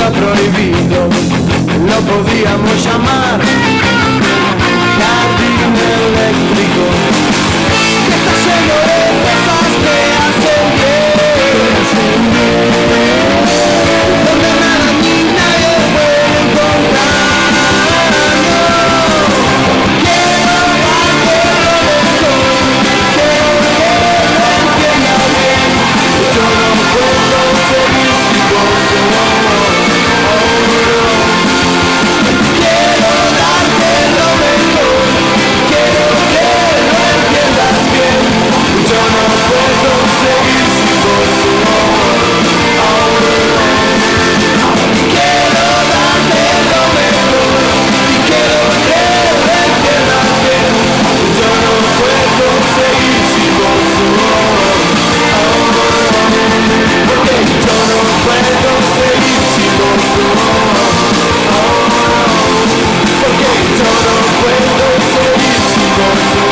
está prohibido, lo podíamos llamar jardín eléctrico. Está lleno de cosas que hacen bien, donde nada ni nadie puede encontrar. Quiero darte lo mejor, quiero que lo entiendas bien. Yo no puedo seguir si vos no. Quiero darte lo mejor, quiero que lo entiendas bien. Yo no puedo seguir si vos no. Quiero darte lo mejor y quiero que lo entiendas bien. Yo no puedo seguir si vos no. Porque yo no puedo seguir si vos no. Porque yo no puedo seguir si vos no.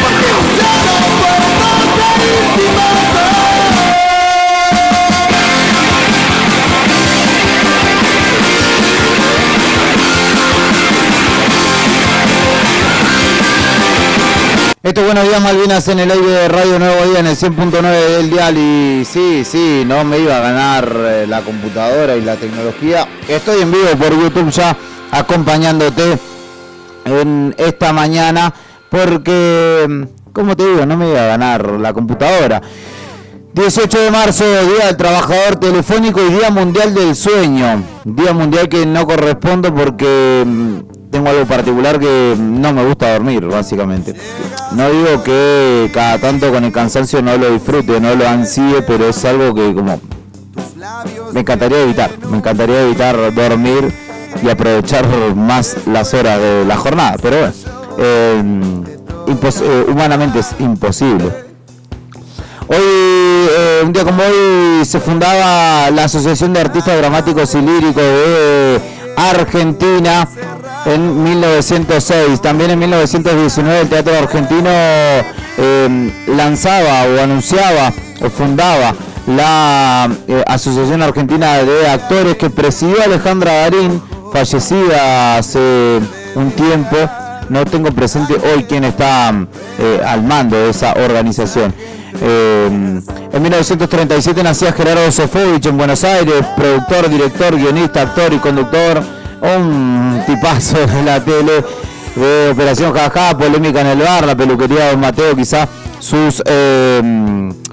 Porque yo no puedo seguir si vos no. Esto es Buenos Días Malvinas en el aire de Radio Nuevo Día en el 100.9 del dial. Y sí, no me iba a ganar la computadora y la tecnología. Estoy en vivo por YouTube ya acompañándote en esta mañana porque, como te digo, no me iba a ganar la computadora. 18 de marzo, Día del Trabajador Telefónico y Día Mundial del Sueño. Día mundial que no correspondo porque tengo algo particular que no me gusta dormir, básicamente. No digo que cada tanto con el cansancio no lo disfrute, no lo ansíe, pero es algo que como me encantaría evitar. Me encantaría evitar dormir y aprovechar más las horas de la jornada, pero bueno, humanamente es imposible. Hoy, un día como hoy, se fundaba la Asociación de Artistas Dramáticos y Líricos de Argentina en 1906. También en 1919 el Teatro Argentino lanzaba o anunciaba o fundaba la Asociación Argentina de Actores que presidió Alejandra Darín, fallecida hace un tiempo. No tengo presente hoy quién está al mando de esa organización. En 1937 nacía Gerardo Sofovich en Buenos Aires, productor, director, guionista, actor y conductor, un tipazo de la tele, de Operación Jajá, Polémica en el Bar, La Peluquería de Don Mateo, quizás sus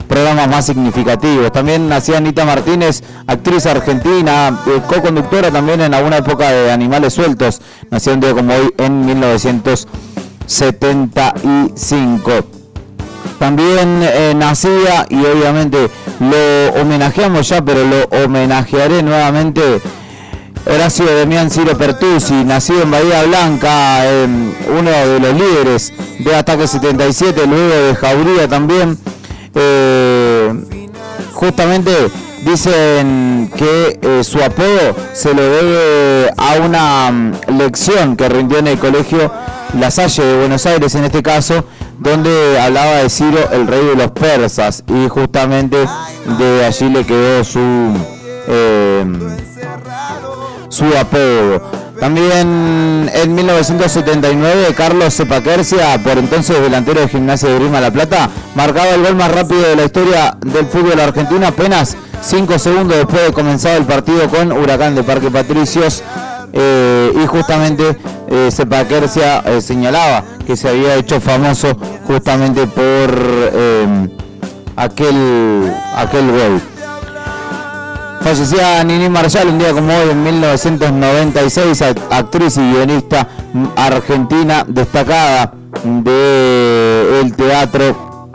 programas más significativos. También nacía Anita Martínez, actriz argentina, co-conductora también en alguna época de Animales Sueltos, nació un día como hoy en 1975. También nacía, y obviamente lo homenajeamos ya, pero lo homenajearé nuevamente, Horacio Demián Ciro Pertusi, nacido en Bahía Blanca, uno de los líderes de Ataque 77, luego de Jauría también. Justamente dicen que su apodo se lo debe a una lección que rindió en el colegio La Salle de Buenos Aires, en este caso, donde hablaba de Ciro, el rey de los persas, y justamente de allí le quedó su apodo. También en 1979 Carlos Cepaquercia, por entonces delantero de Gimnasia de Grima La Plata, marcaba el gol más rápido de la historia del fútbol argentino apenas 5 segundos después de comenzar el partido con Huracán de Parque Patricios. Y justamente Cepaquercia señalaba que se había hecho famoso justamente por aquel gol. Fallecía Nini Marshall un día como hoy en 1996, actriz y guionista argentina destacada del teatro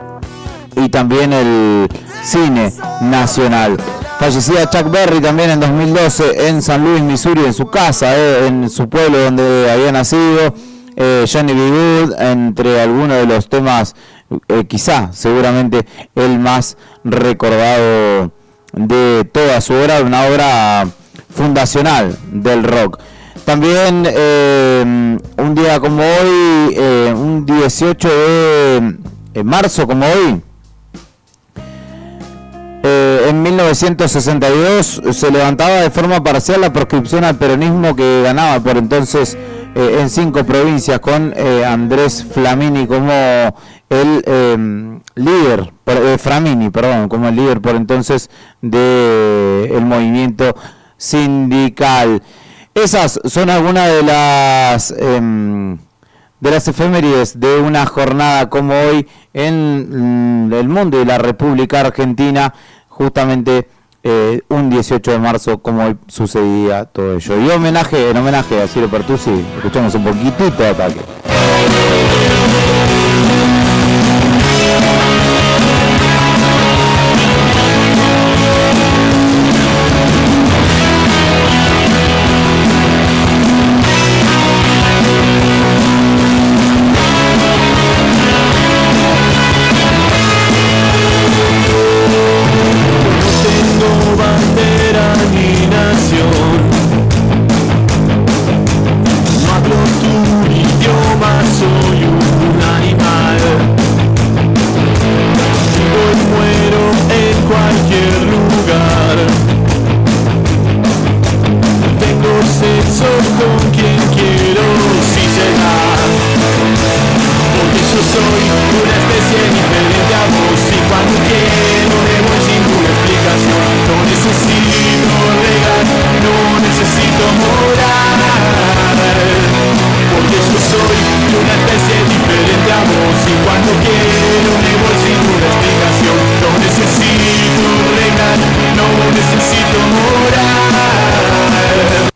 y también el cine nacional. Fallecía Chuck Berry también en 2012 en San Luis, Missouri, en su casa, en su pueblo donde había nacido. Johnny B. Good, entre algunos de los temas, quizá, seguramente, el más recordado de toda su obra, una obra fundacional del rock. También un día como hoy, un 18 de marzo como hoy, en en 1962 se levantaba de forma parcial la proscripción al peronismo que ganaba por entonces en 5 provincias con Andrés Flamini como el líder, Framini, perdón, como el líder por entonces del movimiento sindical. Esas son algunas de las efemérides de una jornada como hoy en el mundo y la República Argentina, justamente un 18 de marzo como hoy sucedía todo ello. Y en homenaje a Ciro Pertusi, escuchamos un poquitito de Ataque.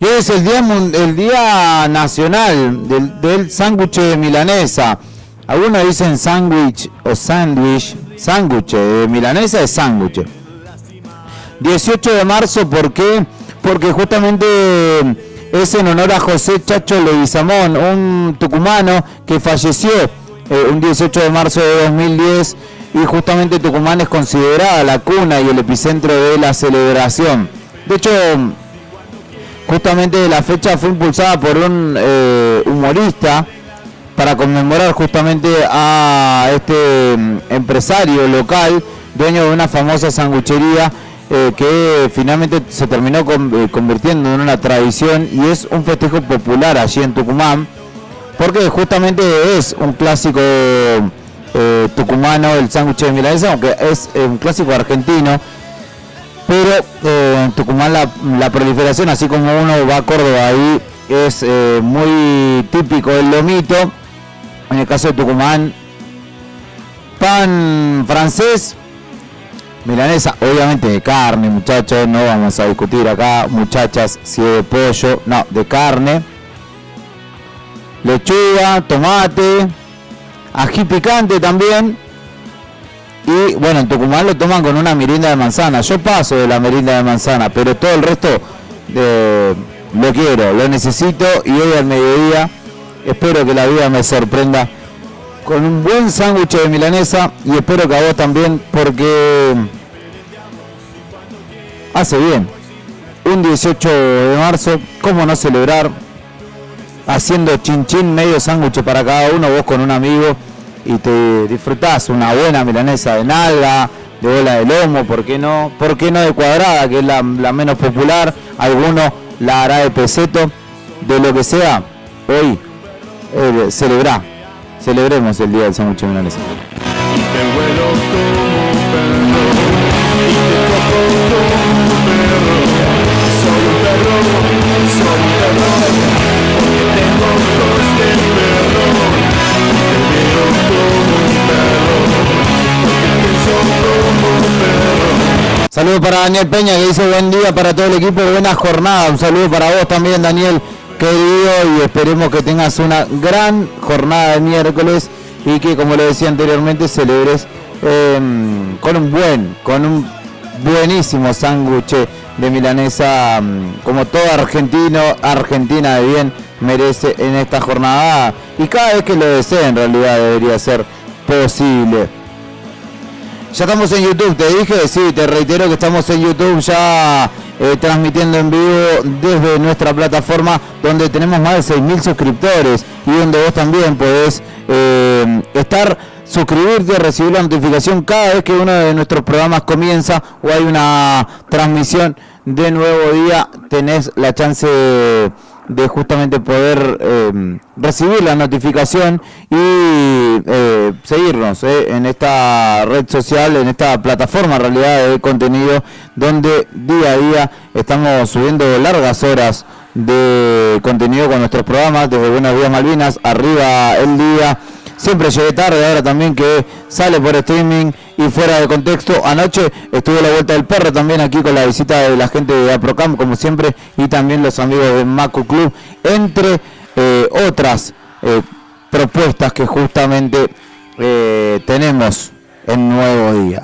Es el día nacional del sándwich de milanesa. Algunos dicen sándwich o sándwich de milanesa es sándwich. 18 de marzo, ¿por qué? Porque justamente es en honor a José Chacho Leguizamón, un tucumano que falleció un 18 de marzo de 2010, y justamente Tucumán es considerada la cuna y el epicentro de la celebración. De hecho, justamente la fecha fue impulsada por un humorista para conmemorar justamente a este empresario local, dueño de una famosa sanguchería que finalmente se terminó convirtiendo en una tradición y es un festejo popular allí en Tucumán, porque justamente es un clásico tucumano el sándwich de milanesa, aunque es un clásico argentino. Pero en Tucumán la proliferación, así como uno va a Córdoba, ahí es muy típico el lomito. En el caso de Tucumán, pan francés, milanesa, obviamente de carne, muchachos, no vamos a discutir acá, muchachas, si es de pollo, no, de carne. Lechuga, tomate, ají picante también. Y bueno, en Tucumán lo toman con una merienda de manzana. Yo paso de la merienda de manzana, pero todo el resto lo quiero, lo necesito, y hoy al mediodía espero que la vida me sorprenda con un buen sándwich de milanesa, y espero que a vos también, porque hace bien. Un 18 de marzo, ¿cómo no celebrar? Haciendo chinchín, medio sándwich para cada uno, vos con un amigo, y te disfrutás una buena milanesa de nalga, de bola de lomo, ¿por qué no? ¿Por qué no de cuadrada, que es la menos popular? Alguno la hará de peseto, de lo que sea. Hoy celebremos el día del sándwich de milanesa. Saludos para Daniel Peña, que dice buen día para todo el equipo, buena jornada. Un saludo para vos también, Daniel, querido, y esperemos que tengas una gran jornada de miércoles y que, como lo decía anteriormente, celebres con un buenísimo sándwich de milanesa, como todo argentina de bien merece en esta jornada, y cada vez que lo desee en realidad debería ser posible. Ya estamos en YouTube, te dije, sí, te reitero que estamos en YouTube ya transmitiendo en vivo desde nuestra plataforma, donde tenemos más de 6.000 suscriptores y donde vos también podés estar suscribirte, recibir la notificación cada vez que uno de nuestros programas comienza o hay una transmisión de Nuevo Día. Tenés la chance de justamente poder recibir la notificación y seguirnos en esta red social, en esta plataforma en realidad de contenido, donde día a día estamos subiendo largas horas de contenido con nuestros programas, desde Buenos Días Malvinas, Arriba el Día, Siempre Llegué Tarde, ahora también que sale por streaming y fuera de contexto. Anoche estuvo La Vuelta del Perro también aquí con la visita de la gente de APROCAM, como siempre, y también los amigos de Macu Club, entre otras propuestas que justamente tenemos en Nuevo Día.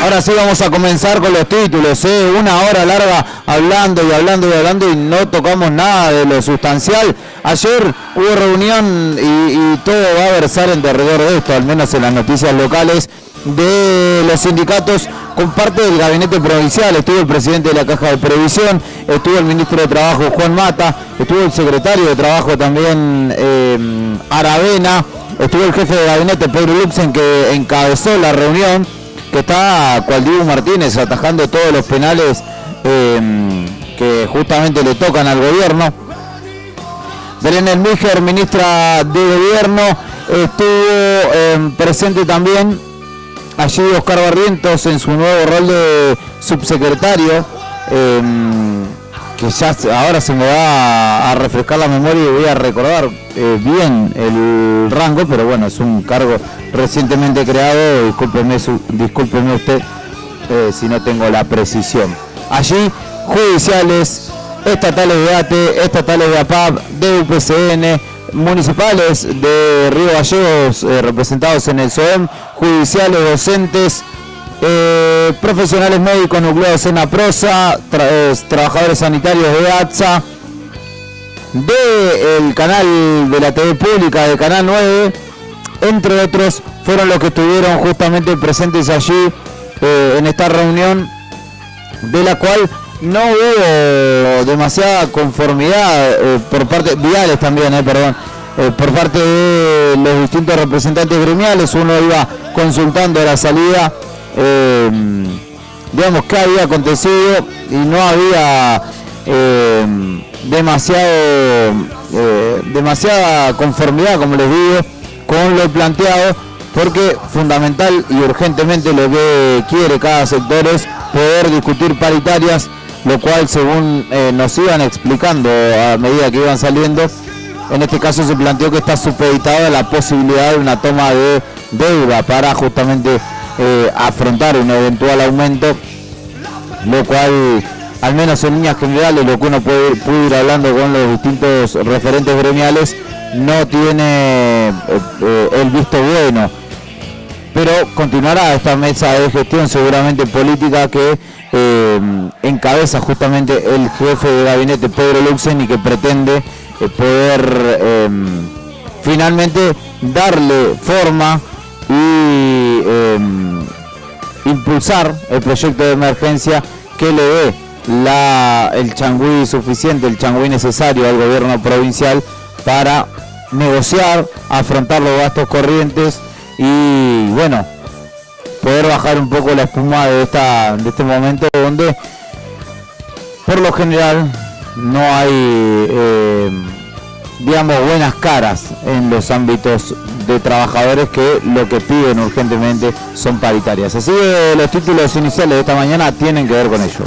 Ahora sí vamos a comenzar con los títulos, una hora larga hablando y no tocamos nada de lo sustancial. Ayer hubo reunión y todo va a versar en derredor de esto, al menos en las noticias locales, de los sindicatos con parte del gabinete provincial. Estuvo el presidente de la Caja de Previsión, estuvo el ministro de Trabajo Juan Mata, estuvo el secretario de Trabajo también Aravena, estuvo el jefe de gabinete Pedro Luxen, que encabezó la reunión, que está cual Dibu Martínez atajando todos los penales que justamente le tocan al gobierno. Belén Elmíger, ministra de Gobierno, estuvo presente también allí Oscar Barrientos en su nuevo rol de subsecretario, que ya ahora se me va a refrescar la memoria y voy a recordar bien el rango, pero bueno, es un cargo recientemente creado, discúlpeme usted si no tengo la precisión. Allí, judiciales, estatales de ATE, estatales de APAP, de UPCN, municipales de Río Gallegos representados en el SOEM, judiciales, docentes, profesionales médicos nucleados en APROSA, trabajadores sanitarios de ATSA, del canal de la TV pública, de Canal 9, entre otros, fueron los que estuvieron justamente presentes allí en esta reunión, de la cual no hubo demasiada conformidad por parte, Viales también, por parte de los distintos representantes gremiales. Uno iba consultando a la salida, digamos, qué había acontecido, y no había demasiada conformidad, como les digo, con lo planteado, porque fundamental y urgentemente lo que quiere cada sector es poder discutir paritarias, lo cual, según nos iban explicando a medida que iban saliendo, en este caso se planteó que está supeditada la posibilidad de una toma de deuda para justamente afrontar un eventual aumento, lo cual, al menos en líneas generales, lo que uno puede ir hablando con los distintos referentes gremiales, no tiene el visto bueno. Pero continuará esta mesa de gestión seguramente política que encabeza justamente el jefe de gabinete Pedro Luxen, y que pretende poder finalmente darle forma y impulsar el proyecto de emergencia que le dé el changüí suficiente, el changüí necesario al gobierno provincial para negociar, afrontar los gastos corrientes y, bueno, poder bajar un poco la espuma de este momento donde por lo general no hay digamos, buenas caras en los ámbitos de trabajadores, que lo que piden urgentemente son paritarias. Así que los títulos iniciales de esta mañana tienen que ver con ello.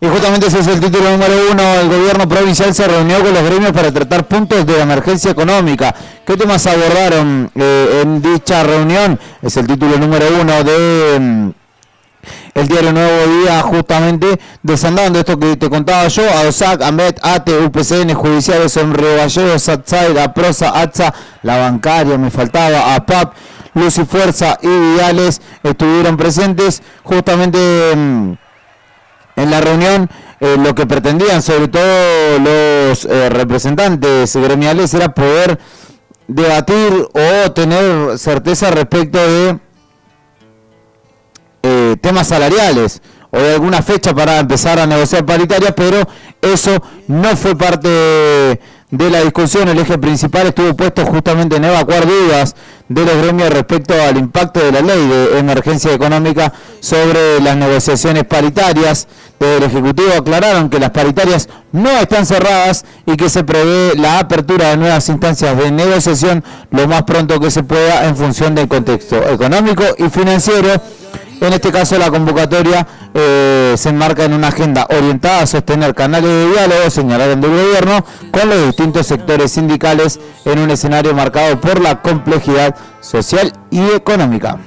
Y justamente ese es el título número 1. El gobierno provincial se reunió con los gremios para tratar puntos de emergencia económica. ¿Qué temas abordaron en dicha reunión? Es el título número 1 de el diario Nuevo Día, justamente desandando esto que te contaba yo, ADOSAC, AMET, ATE, UPCN, Judiciales, en Río Gallegos, SATSAID, APROSA, ATSA, la bancaria, me faltaba, APAP, Luz y Fuerza y Viales estuvieron presentes justamente en la reunión. Lo que pretendían, sobre todo los representantes gremiales, era poder debatir o tener certeza respecto de temas salariales o de alguna fecha para empezar a negociar paritarias, pero eso no fue parte de la discusión. El eje principal estuvo puesto justamente en evacuar dudas de los gremios respecto al impacto de la ley de emergencia económica sobre las negociaciones paritarias. Desde el Ejecutivo aclararon que las paritarias no están cerradas y que se prevé la apertura de nuevas instancias de negociación lo más pronto que se pueda en función del contexto económico y financiero. En este caso, la convocatoria se enmarca en una agenda orientada a sostener canales de diálogo, señalaron del gobierno, con los distintos sectores sindicales en un escenario marcado por la complejidad social y económica.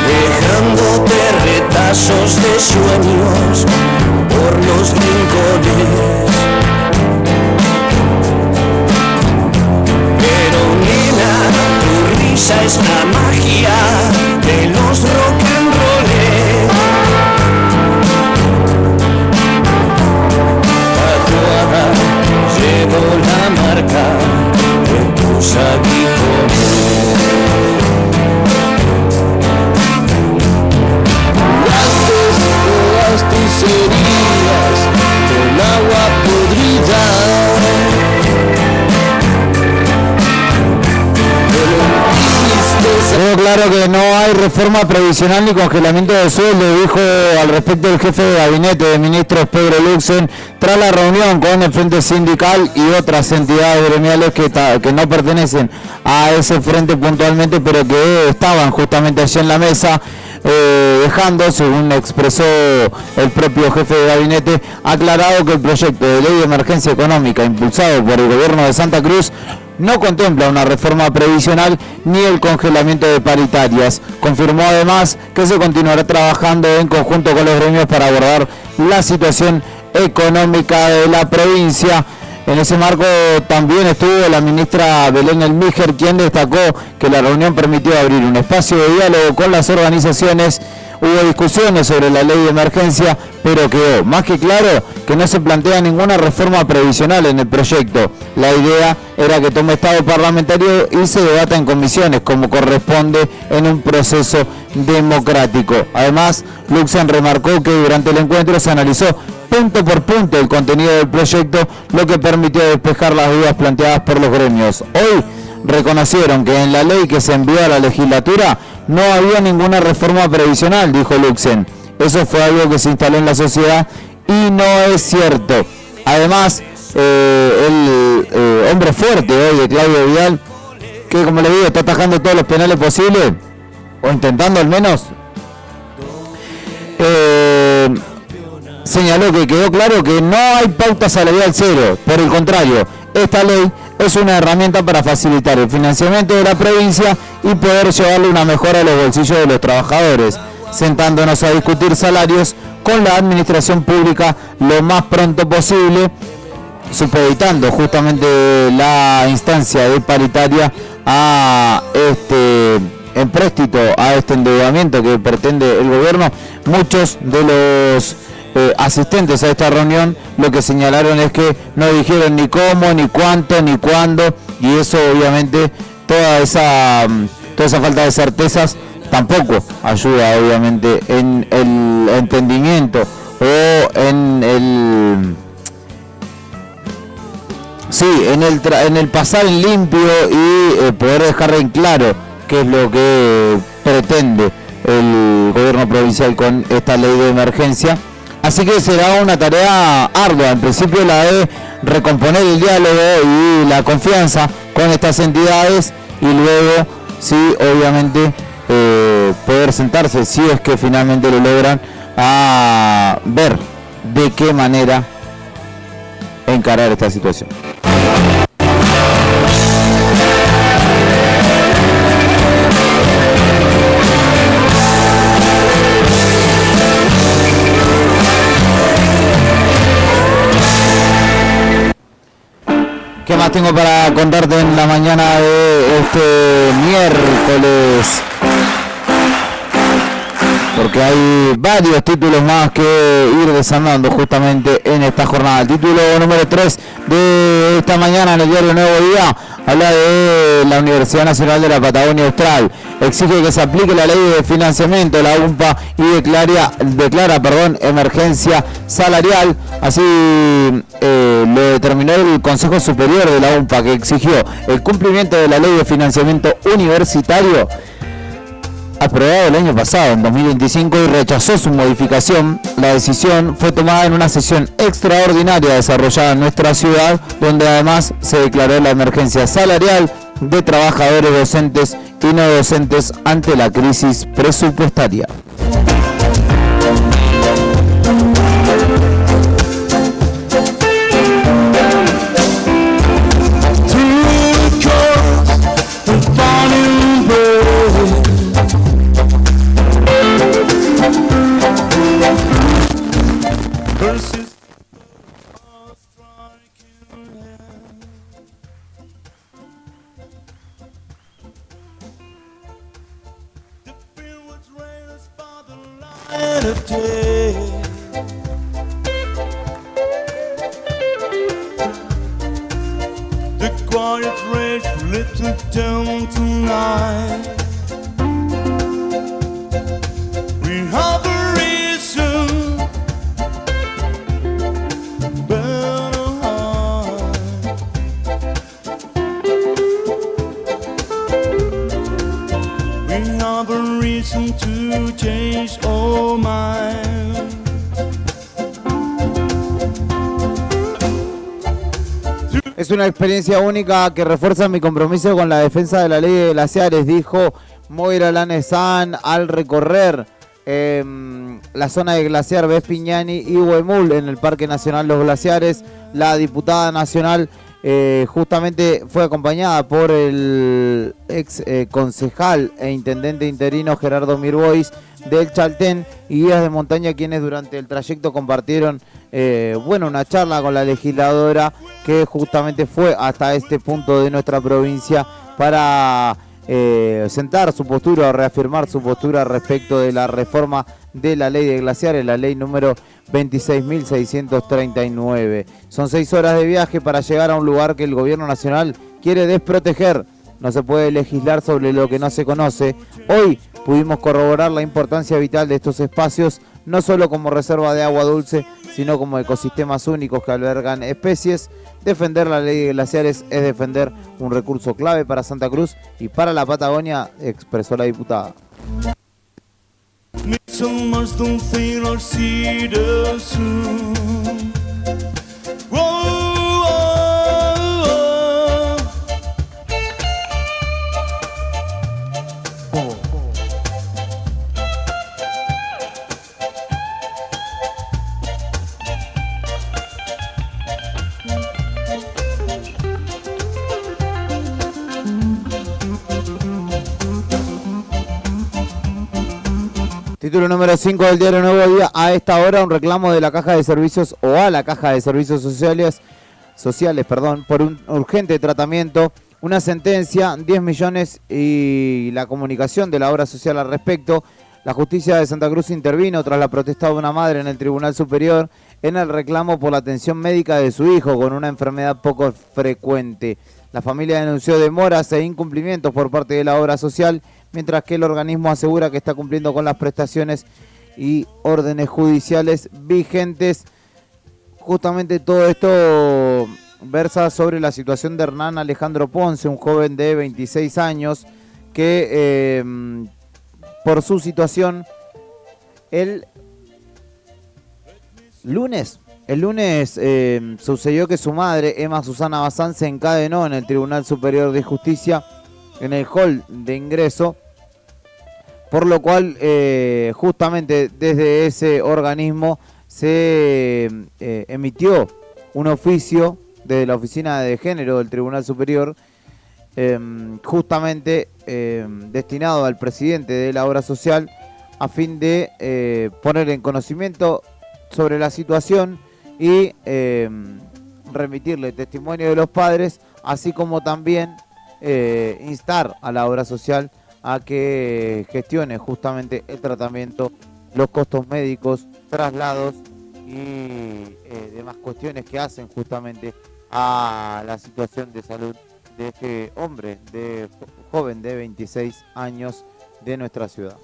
Dejándote retazos de sueños por los rincones. Pero nena, tu risa es la magia de los rock and rollers. Tatuada llevo la marca de tus aguijones. Tus heridas con agua podrida. Quedó claro que no hay reforma previsional ni congelamiento de sueldo, dijo al respecto el jefe de gabinete de ministros Pedro Luxen tras la reunión con el Frente Sindical y otras entidades gremiales que no pertenecen a ese frente puntualmente, pero que estaban justamente allí en la mesa. Dejando, según expresó el propio jefe de gabinete, aclarado que el proyecto de ley de emergencia económica impulsado por el gobierno de Santa Cruz no contempla una reforma previsional ni el congelamiento de paritarias. Confirmó además que se continuará trabajando en conjunto con los gremios para abordar la situación económica de la provincia. En ese marco también estuvo la ministra Belén Elmíger, quien destacó que la reunión permitió abrir un espacio de diálogo con las organizaciones. Hubo discusiones sobre la ley de emergencia, pero quedó más que claro que no se plantea ninguna reforma previsional en el proyecto. La idea era que tome estado parlamentario y se debata en comisiones, como corresponde en un proceso democrático. Además, Luxen remarcó que durante el encuentro se analizó punto por punto el contenido del proyecto, lo que permitió despejar las dudas planteadas por los gremios. Hoy reconocieron que en la ley que se envió a la legislatura no había ninguna reforma previsional, dijo Luxen. Eso fue algo que se instaló en la sociedad y no es cierto. Además, el hombre fuerte hoy de Claudio Vidal, que como le digo, está atajando todos los penales posibles, o intentando al menos, señaló que quedó claro que no hay pauta salarial cero. Por el contrario, esta ley es una herramienta para facilitar el financiamiento de la provincia y poder llevarle una mejora a los bolsillos de los trabajadores, sentándonos a discutir salarios con la administración pública lo más pronto posible, supeditando justamente la instancia de paritaria a este empréstito, a este endeudamiento que pretende el gobierno. Muchos de los asistentes a esta reunión lo que señalaron es que no dijeron ni cómo, ni cuánto, ni cuándo, y eso obviamente toda esa falta de certezas tampoco ayuda obviamente en el entendimiento o en el pasar en limpio y poder dejar en claro qué es lo que pretende el gobierno provincial con esta ley de emergencia. Así que será una tarea ardua, en principio la de recomponer el diálogo y la confianza con estas entidades y luego, sí, obviamente, poder sentarse, si es que finalmente lo logran, a ver de qué manera encarar esta situación. ¿Qué más tengo para contarte en la mañana de este miércoles? Porque hay varios títulos más que ir desandando justamente en esta jornada. El título número 3 de esta mañana en el diario Nuevo Día habla de la Universidad Nacional de la Patagonia Austral. Exige que se aplique la ley de financiamiento, la UMPA, y declara emergencia salarial. Así lo determinó el Consejo Superior de la UMPA, que exigió el cumplimiento de la ley de financiamiento universitario aprobado el año pasado, en 2025, y rechazó su modificación. La decisión fue tomada en una sesión extraordinaria desarrollada en nuestra ciudad, donde además se declaró la emergencia salarial de trabajadores docentes y no docentes ante la crisis presupuestaria. The quiet race lit it down tonight. We have a reason better hide. We have a reason to change our mind. Es una experiencia única que refuerza mi compromiso con la defensa de la ley de glaciares, dijo Moira Lanesan al recorrer la zona de glaciar Vespiñani y Huemul en el Parque Nacional Los Glaciares. La diputada nacional justamente fue acompañada por el ex concejal e intendente interino Gerardo Mirbois del Chaltén y guías de montaña, quienes durante el trayecto compartieron una charla con la legisladora que justamente fue hasta este punto de nuestra provincia para sentar su postura o reafirmar su postura respecto de la reforma de la ley de glaciares, la ley número 26.639. Son 6 horas de viaje para llegar a un lugar que el gobierno nacional quiere desproteger. No se puede legislar sobre lo que no se conoce. Hoy pudimos corroborar la importancia vital de estos espacios, no solo como reserva de agua dulce, sino como ecosistemas únicos que albergan especies. Defender la ley de glaciares es defender un recurso clave para Santa Cruz y para la Patagonia, expresó la diputada. Título número 5 del diario Nuevo Día. A esta hora un reclamo de la Caja de Servicios o a la Caja de Servicios Sociales, por un urgente tratamiento, una sentencia, 10 millones y la comunicación de la obra social al respecto. La justicia de Santa Cruz intervino tras la protesta de una madre en el Tribunal Superior en el reclamo por la atención médica de su hijo con una enfermedad poco frecuente. La familia denunció demoras e incumplimientos por parte de la obra social, mientras que el organismo asegura que está cumpliendo con las prestaciones y órdenes judiciales vigentes. Justamente todo esto versa sobre la situación de Hernán Alejandro Ponce, un joven de 26 años que por su situación él El lunes sucedió que su madre, Emma Susana Bazán, se encadenó en el Tribunal Superior de Justicia en el hall de ingreso, por lo cual justamente desde ese organismo se emitió un oficio desde la Oficina de Género del Tribunal Superior, justamente destinado al presidente de la obra social, a fin de poner en conocimiento sobre la situación y remitirle testimonio de los padres, así como también instar a la obra social a que gestione justamente el tratamiento, los costos médicos, traslados y demás cuestiones que hacen justamente a la situación de salud de este hombre, de joven de 26 años de nuestra ciudad.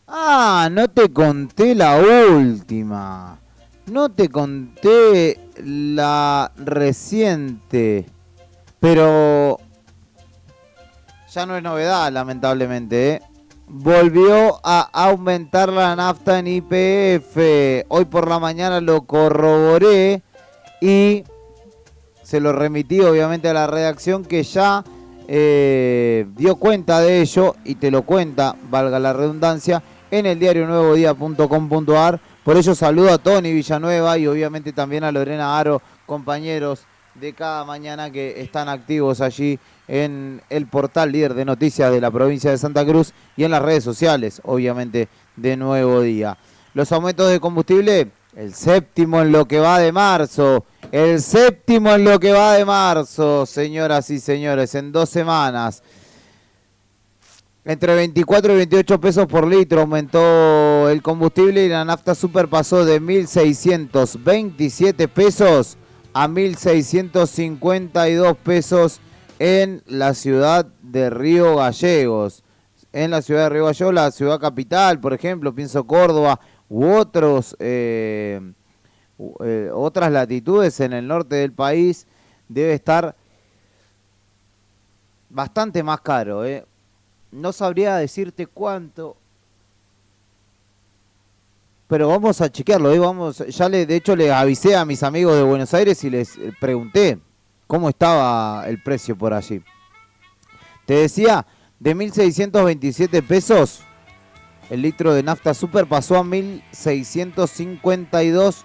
Ah, no te conté la última. No te conté la reciente. Pero ya no es novedad, lamentablemente, ¿eh? Volvió a aumentar la nafta en YPF. Hoy por la mañana lo corroboré y se lo remití obviamente a la redacción, que ya dio cuenta de ello y te lo cuenta, valga la redundancia, en el diario nuevodía.com.ar. Por ello saludo a Tony Villanueva y obviamente también a Lorena Aro, compañeros de cada mañana que están activos allí en el portal líder de noticias de la provincia de Santa Cruz y en las redes sociales, obviamente, de Nuevo Día. Los aumentos de combustible, el séptimo en lo que va de marzo. El séptimo en lo que va de marzo, señoras y señores, en 2 semanas. Entre 24 y 28 pesos por litro aumentó el combustible y la nafta super pasó de 1.627 pesos a 1.652 pesos en la ciudad de Río Gallegos. En la ciudad de Río Gallegos, la ciudad capital, por ejemplo, pienso Córdoba u otras latitudes en el norte del país, debe estar bastante más caro, No sabría decirte cuánto, pero vamos a chequearlo, de hecho le avisé a mis amigos de Buenos Aires y les pregunté cómo estaba el precio por allí. Te decía, de 1.627 pesos, el litro de nafta super pasó a 1.652,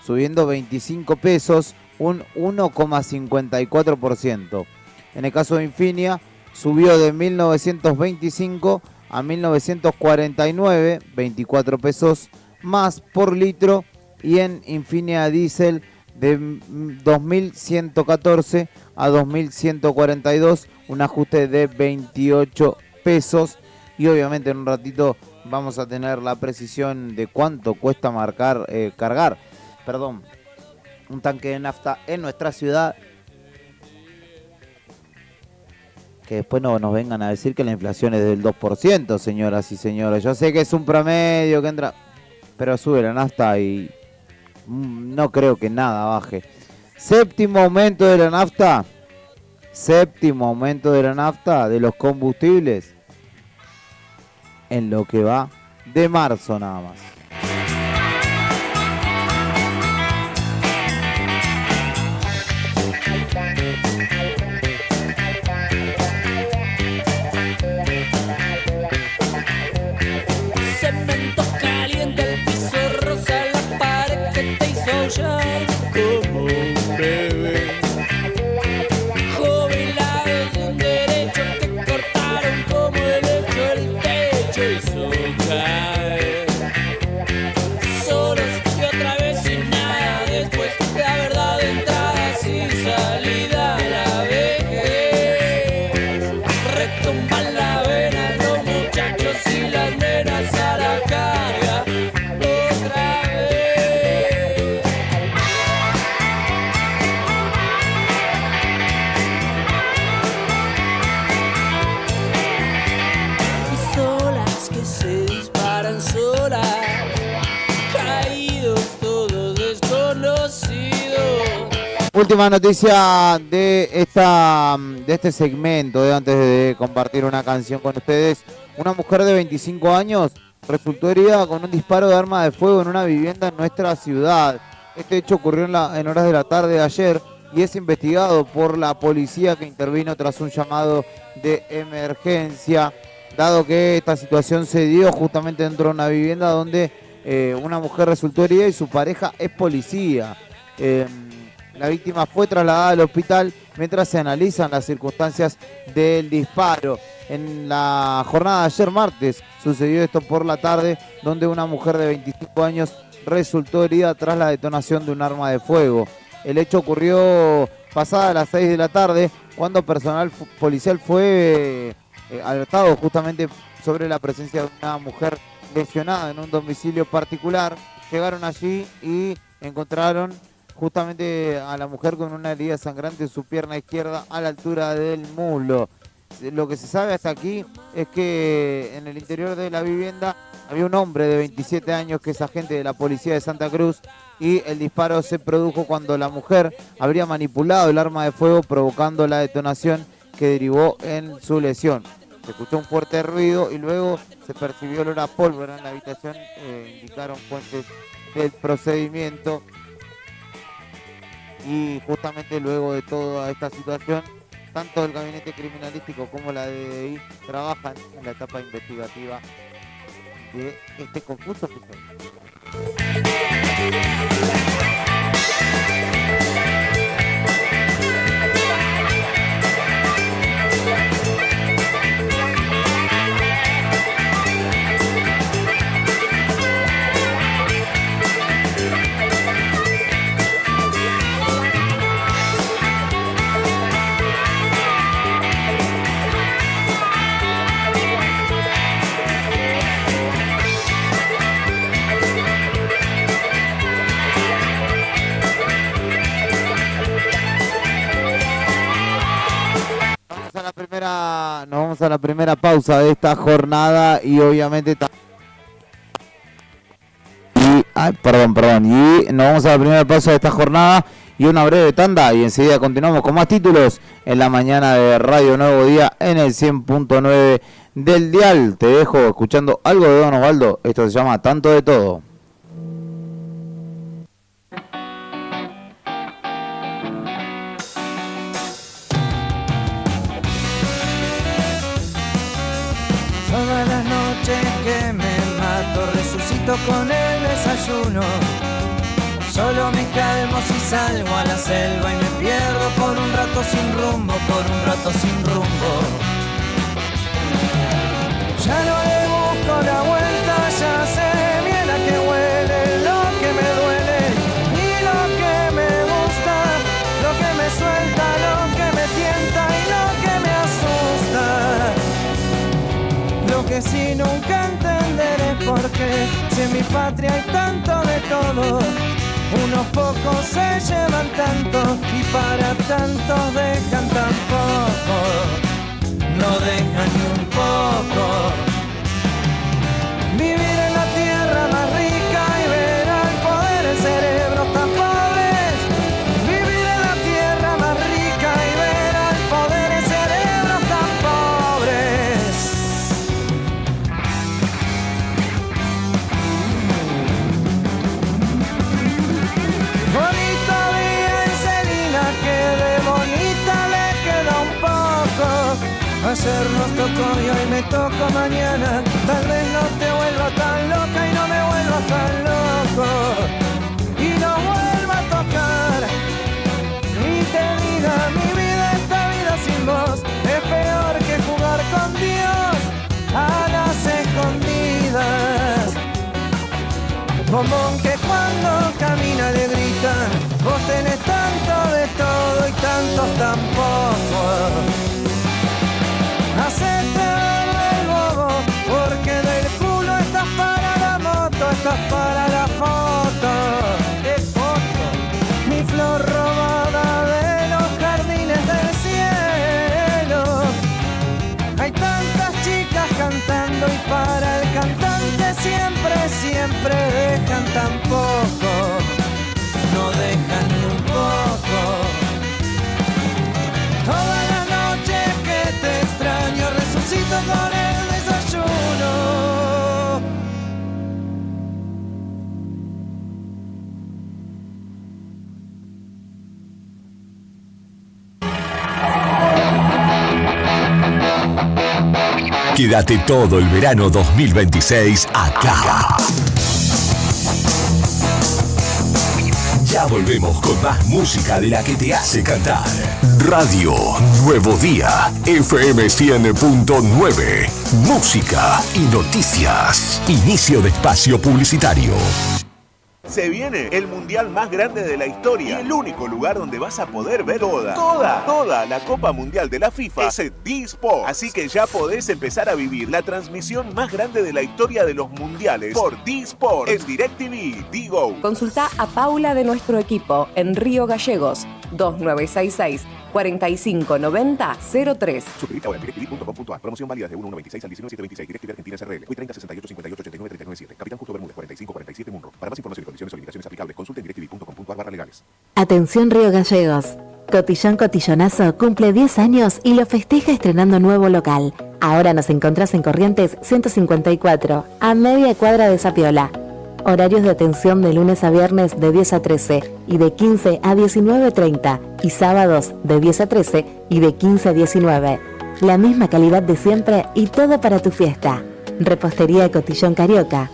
subiendo 25 pesos, un 1,54%. En el caso de Infinia, subió de 1.925 a 1.949, 24 pesos más por litro. Y en Infinia Diesel, de 2.114 a 2.142, un ajuste de 28 pesos. Y obviamente en un ratito vamos a tener la precisión de cuánto cuesta cargar un tanque de nafta en nuestra ciudad. Que después no nos vengan a decir que la inflación es del 2%, señoras y señores. Yo sé que es un promedio que entra, pero sube la nafta y no creo que nada baje. Séptimo aumento de la nafta de los combustibles en lo que va de marzo nada más. Cemento caliente, el piso rosa, la pared que te hizo aullar como un bebé. Jubilado sin derecho que cortaron como el hecho el techo hizo caer. Última noticia de este segmento, antes de compartir una canción con ustedes. Una mujer de 25 años resultó herida con un disparo de arma de fuego en una vivienda en nuestra ciudad. Este hecho ocurrió en horas de la tarde de ayer y es investigado por la policía, que intervino tras un llamado de emergencia, dado que esta situación se dio justamente dentro de una vivienda donde una mujer resultó herida y su pareja es policía. La víctima fue trasladada al hospital mientras se analizan las circunstancias del disparo. En la jornada de ayer martes sucedió esto por la tarde, donde una mujer de 25 años resultó herida tras la detonación de un arma de fuego. El hecho ocurrió pasada las 6 de la tarde, cuando personal policial fue alertado justamente sobre la presencia de una mujer lesionada en un domicilio particular. Llegaron allí y encontraron justamente a la mujer con una herida sangrante en su pierna izquierda a la altura del muslo. Lo que se sabe hasta aquí es que en el interior de la vivienda había un hombre de 27 años que es agente de la policía de Santa Cruz, y el disparo se produjo cuando la mujer habría manipulado el arma de fuego, provocando la detonación que derivó en su lesión. Se escuchó un fuerte ruido y luego se percibió olor a pólvora en la habitación, indicaron fuentes del procedimiento. Y justamente luego de toda esta situación, tanto el gabinete criminalístico como la DDI trabajan en la etapa investigativa de este confuso episodio. Nos vamos a la primera pausa de esta jornada y obviamente y nos vamos a la primera pausa de esta jornada y una breve tanda, y enseguida continuamos con más títulos en la mañana de Radio Nuevo Día en el 100.9 del dial. Te dejo escuchando algo de Don Osvaldo. Esto se llama Tanto de Todo. Todas las noches que me mato resucito con el desayuno. Solo me calmo si salgo a la selva y me pierdo por un rato sin rumbo, por un rato sin rumbo. Ya no le busco la vuelta, ya sé bien a qué huele lo que me duele y lo que me gusta, lo que me suelta, lo que me tienta y lo que me asusta. Lo que sí nunca entenderé es por qué, si en mi patria hay tanto de todo, unos pocos se llevan tanto y para tantos dejan tan poco, no dejan ni un poco. Vivir en la tierra más rica y ver al poder en cerebros tan pobres. Vivir en la tierra más rica y ver al poder en cerebros tan pobres. Bonito día en Celina, que de bonita le queda un poco. Ayer nos tocó y hoy me toco mañana. Tal vez no te vuelva tan loca y no me vuelva tan loco. Y no vuelva a tocar y te diga: mi vida, esta vida sin vos es peor que jugar con Dios a las escondidas. Bombón que cuando camina le gritan: vos tenés tanto de todo y tantos tan poco. Hacete el bobo, porque del culo estás para la moto, estás para la foto. ¡Qué foto! Mi flor robada de los jardines del cielo. Hay tantas chicas cantando y para el cantante siempre, siempre dejan tan poco. No dejan ni un poco. Quédate todo el verano 2026 acá. Ya volvemos con más música de la que te hace cantar. Radio Nuevo Día, FM 100.9. Música y noticias. Inicio de espacio publicitario. Se viene el mundial más grande de la historia y el único lugar donde vas a poder ver toda la Copa Mundial de la FIFA es D-Sport. Así que ya podés empezar a vivir la transmisión más grande de la historia de los mundiales por D-Sport en DirecTV, Digo. Consulta a Paula de nuestro equipo en Río Gallegos, 2966 4590-03. Suscríbete ahora en directv.com.ar. Promoción válida de 1/1/26 al 19/7/26. DirecTV Argentina SRL. Hoy 30 68 58 89 397. Capitán Justo Bermúdez 45 47 Munro. Para más información y condiciones o limitaciones aplicables, consulte en directv.com.ar/legales. Atención Río Gallegos. Cotillón Cotillonazo cumple 10 años y lo festeja estrenando nuevo local. Ahora nos encontrás en Corrientes 154, a media cuadra de Zapiola. Horarios de atención de lunes a viernes de 10 a 13 y de 15 a 19:30 y sábados de 10 a 13 y de 15 a 19. La misma calidad de siempre y todo para tu fiesta. Repostería Cotillón Carioca.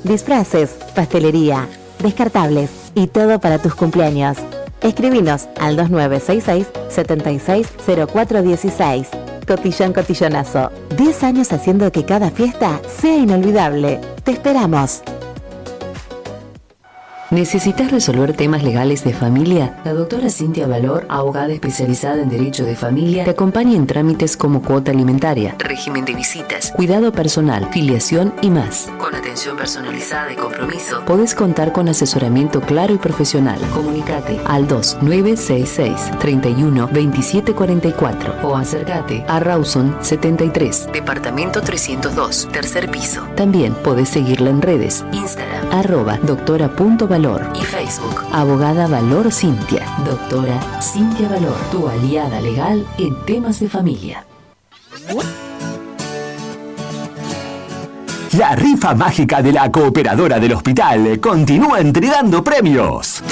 Disfraces, pastelería, descartables y todo para tus cumpleaños. Escribinos al 2966 760416. Cotillón Cotillonazo. 10 años haciendo que cada fiesta sea inolvidable. Te esperamos. ¿Necesitas resolver temas legales de familia? La doctora Cintia Valor, abogada especializada en Derecho de Familia, te acompaña en trámites como cuota alimentaria, régimen de visitas, cuidado personal, filiación y más. Con atención personalizada y compromiso, podés contar con asesoramiento claro y profesional. Comunicate al 2966 31 27 44 o acércate a Rawson 73, departamento 302, tercer piso. También podés seguirla en redes, Instagram, @doctora.valor y Facebook, Abogada Valor Cintia. Doctora Cintia Valor, tu aliada legal en temas de familia. La rifa mágica de la Cooperadora del Hospital continúa entregando premios.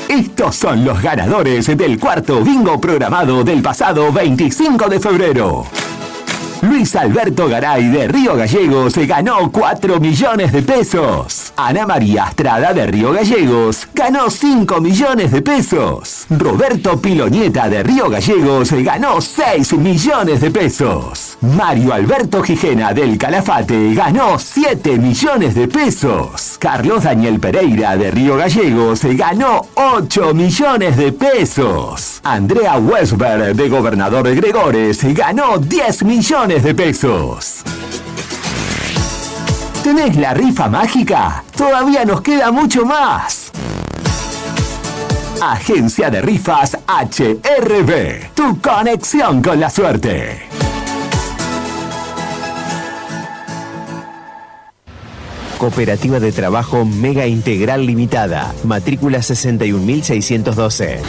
Estos son los ganadores del cuarto bingo programado del pasado 25 de febrero. Luis Alberto Garay de Río Gallegos se ganó 4 millones de pesos. Ana María Estrada de Río Gallegos ganó 5 millones de pesos. Roberto Pilonieta de Río Gallegos se ganó 6 millones de pesos. Mario Alberto Gijena del Calafate ganó 7 millones de pesos. Carlos Daniel Pereira de Río Gallegos se ganó 8 millones de pesos. Andrea Westberg de Gobernador Gregores se ganó 10 millones de pesos. ¿Tenés la rifa mágica? Todavía nos queda mucho más. Agencia de Rifas HRB, tu conexión con la suerte. Cooperativa de Trabajo Mega Integral Limitada, matrícula 61.612.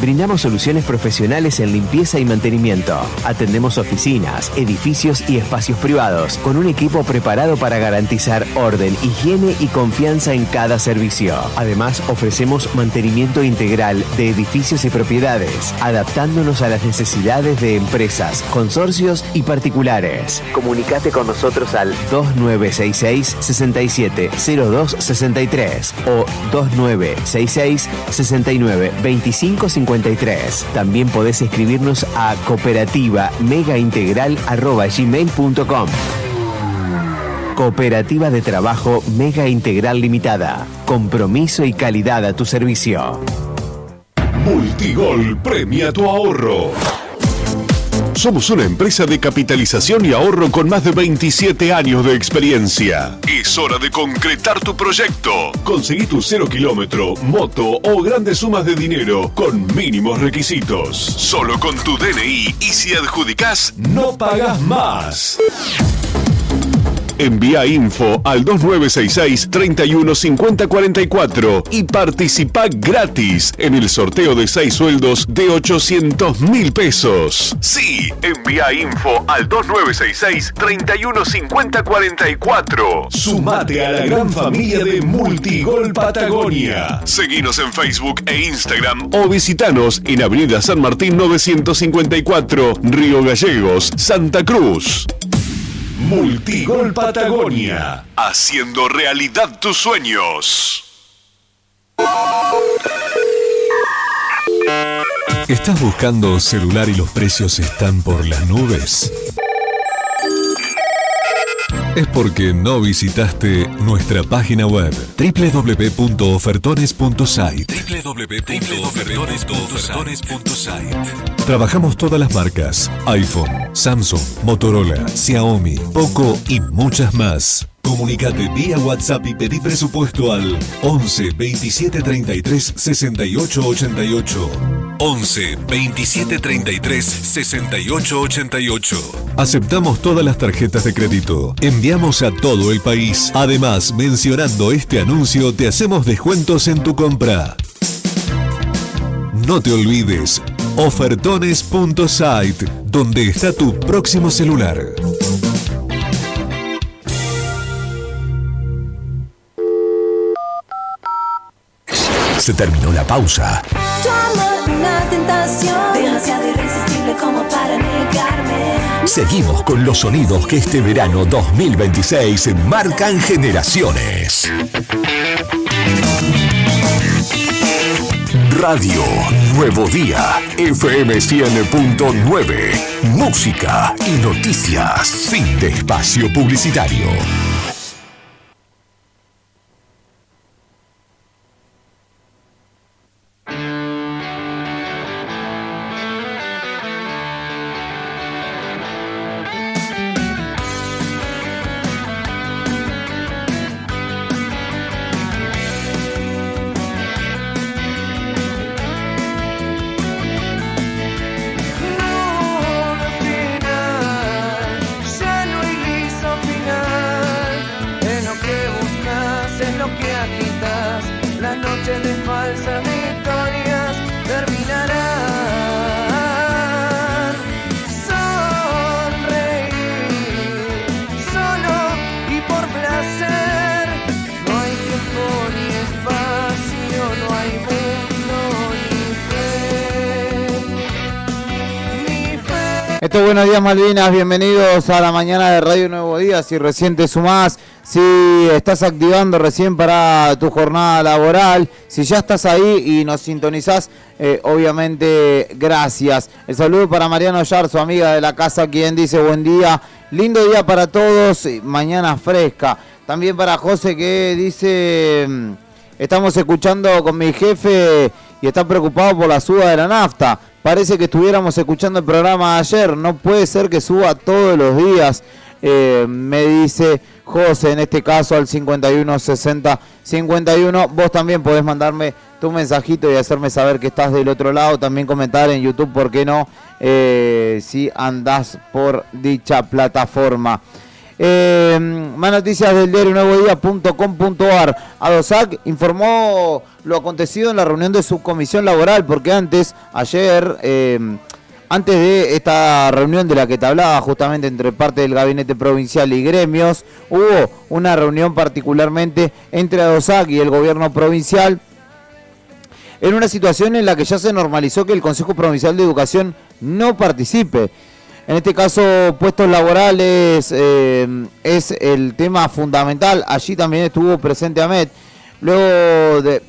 Brindamos soluciones profesionales en limpieza y mantenimiento. Atendemos oficinas, edificios y espacios privados con un equipo preparado para garantizar orden, higiene y confianza en cada servicio. Además, ofrecemos mantenimiento integral de edificios y propiedades, adaptándonos a las necesidades de empresas, consorcios y particulares. Comunicate con nosotros al 2966 670263 o 2966 69 25 53. También podés escribirnos a cooperativa-megaintegral@gmail.com. Cooperativa de Trabajo Mega Integral Limitada. Compromiso y calidad a tu servicio. Multigol premia tu ahorro. Somos una empresa de capitalización y ahorro con más de 27 años de experiencia. Es hora de concretar tu proyecto. Conseguí tu 0 kilómetro, moto o grandes sumas de dinero con mínimos requisitos. Solo con tu DNI y si adjudicás, no pagas más. Envía info al 2966 31 50 44 y participa gratis en el sorteo de 6 sueldos de 800.000 pesos. Sí, envía info al 2966 31 50 44. Sumate a la gran familia de Multigol Patagonia. Seguinos en Facebook e Instagram o visitanos en Avenida San Martín 954, Río Gallegos, Santa Cruz. Multigol Patagonia, haciendo realidad tus sueños. ¿Estás buscando celular y los precios están por las nubes? Es porque no visitaste nuestra página web www.ofertones.site. Trabajamos todas las marcas: iPhone, Samsung, Motorola, Xiaomi, Poco y muchas más. Comunicate vía WhatsApp y pedí presupuesto al 11 27 33 68 88. 11 27 33 68 88. Aceptamos todas las tarjetas de crédito. Enviamos a todo el país. Además, mencionando este anuncio, te hacemos descuentos en tu compra. No te olvides, ofertones.site, donde está tu próximo celular. Se terminó la pausa. Tu amor, una tentación, demasiado irresistible como para negarme. Seguimos con los sonidos que este verano 2026 marcan generaciones. Radio Nuevo Día, FM 100.9. Música y noticias. Fin de espacio publicitario. Buenos días Malvinas, bienvenidos a la mañana de Radio Nuevo Día. Si recién te sumás, si estás activando recién para tu jornada laboral, si ya estás ahí y nos sintonizás, obviamente gracias. El saludo para Mariano Yarzo, amiga de la casa, quien dice buen día, lindo día para todos, mañana fresca. También para José, que dice, estamos escuchando con mi jefe y está preocupado por la suba de la nafta. Parece que estuviéramos escuchando el programa de ayer. No puede ser que suba todos los días, me dice José, en este caso al 51 60 51. Vos también podés mandarme tu mensajito y hacerme saber que estás del otro lado. También comentar en YouTube, ¿por qué no? Si andás por dicha plataforma. Más noticias del diario nuevodía.com.ar. ADOSAC informó lo acontecido en la reunión de subcomisión laboral, porque ayer, antes de esta reunión de la que te hablaba, justamente entre parte del gabinete provincial y gremios, hubo una reunión particularmente entre ADOSAC y el gobierno provincial, en una situación en la que ya se normalizó que el Consejo Provincial de Educación no participe. En este caso, puestos laborales es el tema fundamental. Allí también estuvo presente Ahmed. Luego de...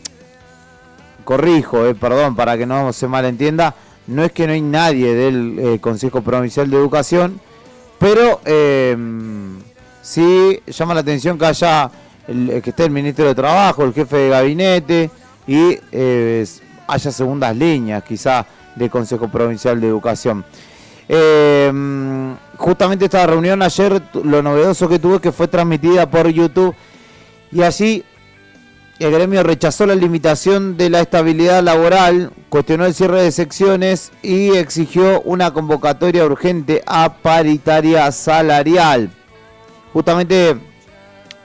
Corrijo, perdón, para que no se malentienda. No es que no hay nadie del Consejo Provincial de Educación, pero sí llama la atención que haya que esté el Ministro de Trabajo, el jefe de gabinete y haya segundas líneas quizá del Consejo Provincial de Educación. Justamente esta reunión ayer, lo novedoso que tuve, que fue transmitida por YouTube, y allí el gremio rechazó la limitación de la estabilidad laboral, cuestionó el cierre de secciones y exigió una convocatoria urgente a paritaria salarial. Justamente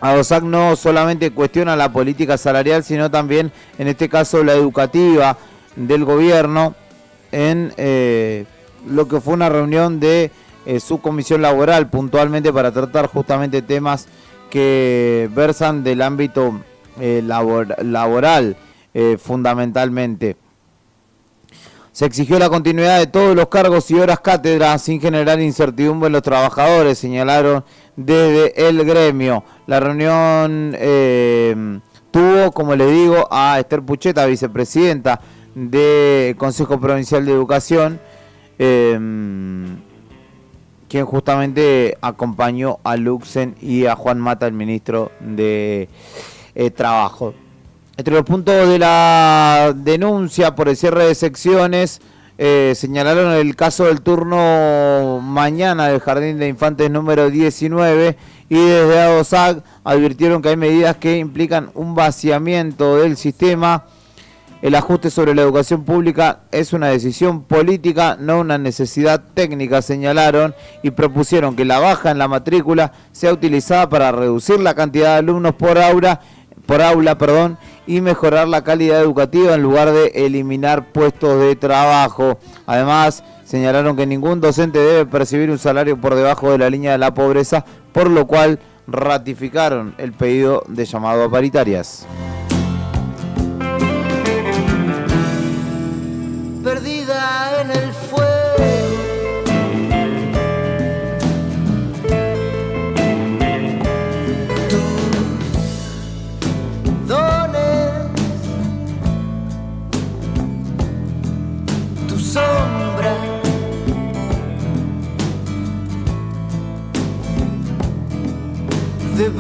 ADOSAC no solamente cuestiona la política salarial, sino también, en este caso, la educativa del gobierno en lo que fue una reunión de su comisión laboral, puntualmente para tratar justamente temas que versan del ámbito laboral, fundamentalmente. Se exigió la continuidad de todos los cargos y horas cátedra sin generar incertidumbre en los trabajadores, señalaron desde el gremio. La reunión tuvo, como les digo, a Esther Pucheta, vicepresidenta del Consejo Provincial de Educación, quien justamente acompañó a Luxen y a Juan Mata, el ministro de Trabajo. Entre los puntos de la denuncia por el cierre de secciones, señalaron el caso del turno mañana del Jardín de Infantes número 19 y desde ADOSAG advirtieron que hay medidas que implican un vaciamiento del sistema. El ajuste sobre la educación pública es una decisión política, no una necesidad técnica, señalaron, y propusieron que la baja en la matrícula sea utilizada para reducir la cantidad de alumnos por aula, y mejorar la calidad educativa en lugar de eliminar puestos de trabajo. Además, señalaron que ningún docente debe percibir un salario por debajo de la línea de la pobreza, por lo cual ratificaron el pedido de llamado a paritarias. Perdida en el fuego, tus dones, tu sombra, de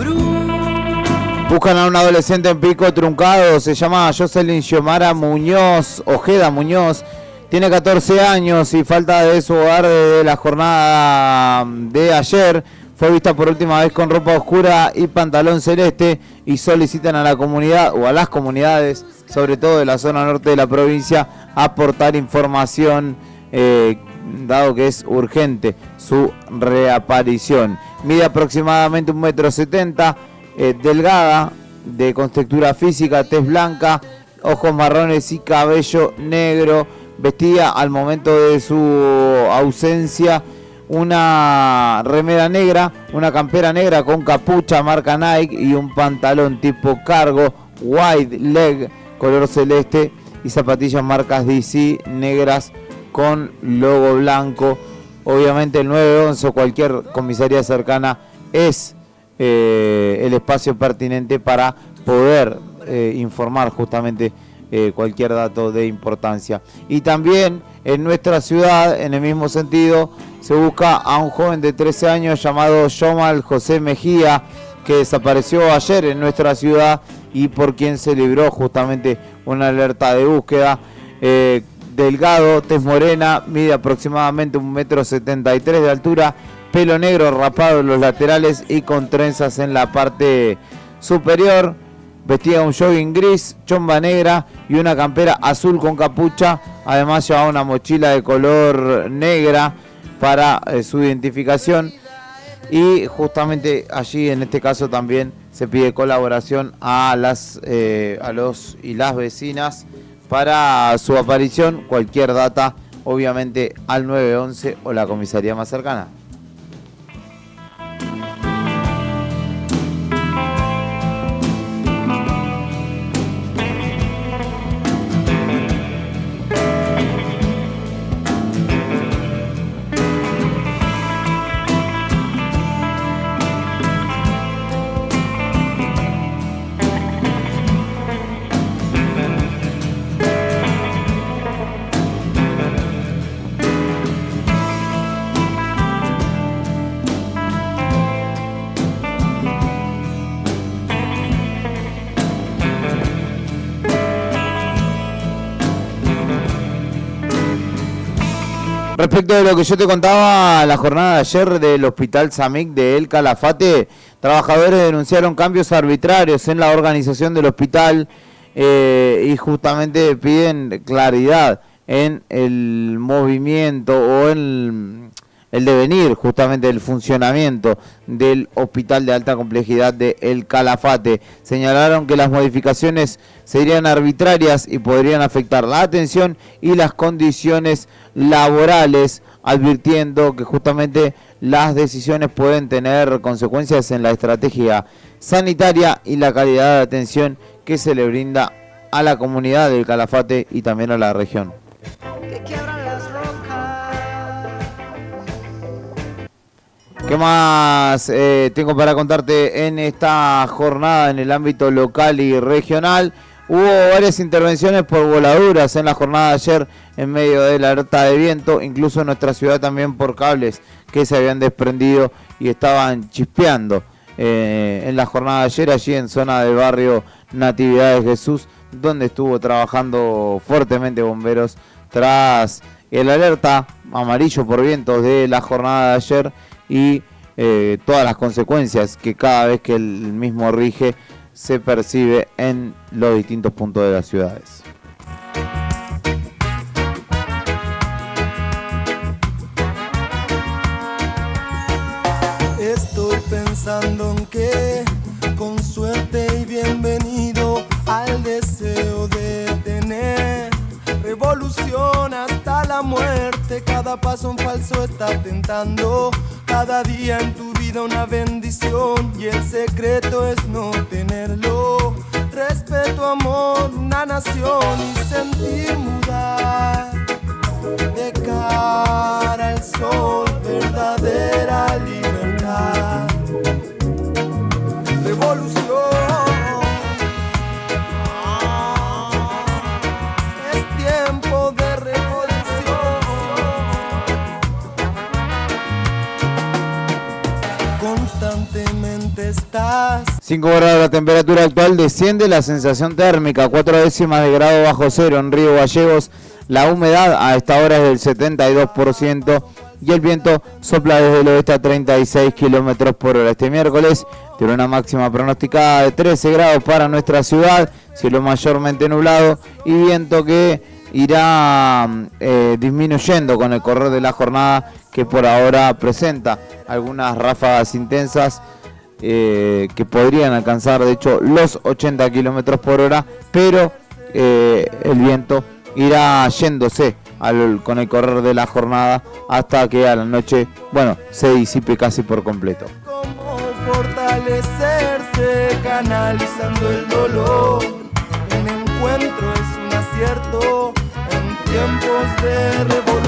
Buscan a un adolescente en Pico Truncado, se llama Jocelyn Xiomara Muñoz, Ojeda Muñoz, tiene 14 años y falta de su hogar desde la jornada de ayer. Fue vista por última vez con ropa oscura y pantalón celeste y solicitan a la comunidad o a las comunidades, sobre todo de la zona norte de la provincia, aportar información, dado que es urgente su reaparición. Mide aproximadamente 1,70 m, delgada, de contextura física, tez blanca, ojos marrones y cabello negro. Vestía al momento de su ausencia una remera negra, una campera negra con capucha marca Nike y un pantalón tipo cargo wide leg color celeste y zapatillas marcas DC negras con logo blanco. Obviamente el 911 o cualquier comisaría cercana es el espacio pertinente para poder informar justamente cualquier dato de importancia. Y también en nuestra ciudad, en el mismo sentido, se busca a un joven de 13 años llamado Yomal José Mejía, que desapareció ayer en nuestra ciudad y por quien se libró justamente una alerta de búsqueda. Delgado, tez morena, mide aproximadamente 1,73 m de altura, pelo negro rapado en los laterales y con trenzas en la parte superior. Vestía un jogging gris, chomba negra y una campera azul con capucha. Además llevaba una mochila de color negra para su identificación. Y justamente allí, en este caso, también se pide colaboración a los y las vecinas para su aparición. Cualquier data, obviamente, al 911 o la comisaría más cercana. Respecto de lo que yo te contaba, la jornada de ayer del Hospital Samic de El Calafate, trabajadores denunciaron cambios arbitrarios en la organización del hospital y justamente piden claridad en el movimiento o en el devenir justamente del funcionamiento del hospital de alta complejidad de El Calafate. Señalaron que las modificaciones serían arbitrarias y podrían afectar la atención y las condiciones laborales, advirtiendo que justamente las decisiones pueden tener consecuencias en la estrategia sanitaria y la calidad de atención que se le brinda a la comunidad del Calafate y también a la región. ¿Qué más tengo para contarte en esta jornada en el ámbito local y regional? Hubo varias intervenciones por voladuras en la jornada de ayer en medio de la alerta de viento, incluso en nuestra ciudad también por cables que se habían desprendido y estaban chispeando en la jornada de ayer allí en zona del barrio Natividad de Jesús, donde estuvo trabajando fuertemente bomberos tras el alerta amarillo por vientos de la jornada de ayer y todas las consecuencias que cada vez que el mismo rige se percibe en los distintos puntos de las ciudades. Estoy pensando en que, con suerte y bienvenido al deseo de tener revolución hasta la muerte. Cada paso en falso está tentando, cada día en tu vida una bendición, y el secreto es no tenerlo. Respeto, amor, una nación y sentir mudar de cara al sol, verdadera libertad. Revolución. Estás. 5 grados la temperatura actual, desciende la sensación térmica, 4 décimas de grado bajo cero en Río Gallegos. La humedad a esta hora es del 72% y el viento sopla desde el oeste a 36 kilómetros por hora. Este miércoles tiene una máxima pronosticada de 13 grados para nuestra ciudad, cielo mayormente nublado y viento que irá disminuyendo con el correr de la jornada, que por ahora presenta algunas ráfagas intensas que podrían alcanzar de hecho los 80 kilómetros por hora, pero el viento irá yéndose con el correr de la jornada hasta que a la noche, bueno, se disipe casi por completo. Cómo fortalecerse canalizando el dolor. Un encuentro es un acierto en tiempos de revolución.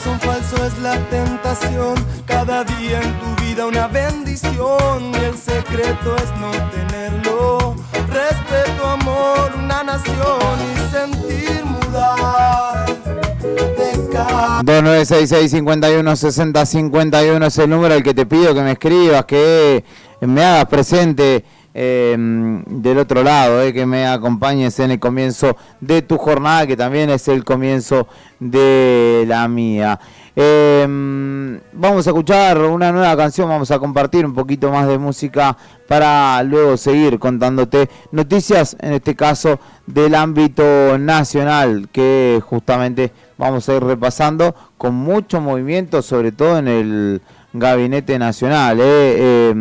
Un falso es la tentación, cada día en tu vida una bendición, y el secreto es no tenerlo. Respeto, amor, una nación y sentir mudar de cara. 2966-5160-51 es el número al que te pido que me escribas, que me hagas presente del otro lado, que me acompañes en el comienzo de tu jornada, que también es el comienzo de la mía. Vamos a escuchar una nueva canción, vamos a compartir un poquito más de música para luego seguir contándote noticias, en este caso del ámbito nacional, que justamente vamos a ir repasando con mucho movimiento, sobre todo en el Gabinete Nacional, y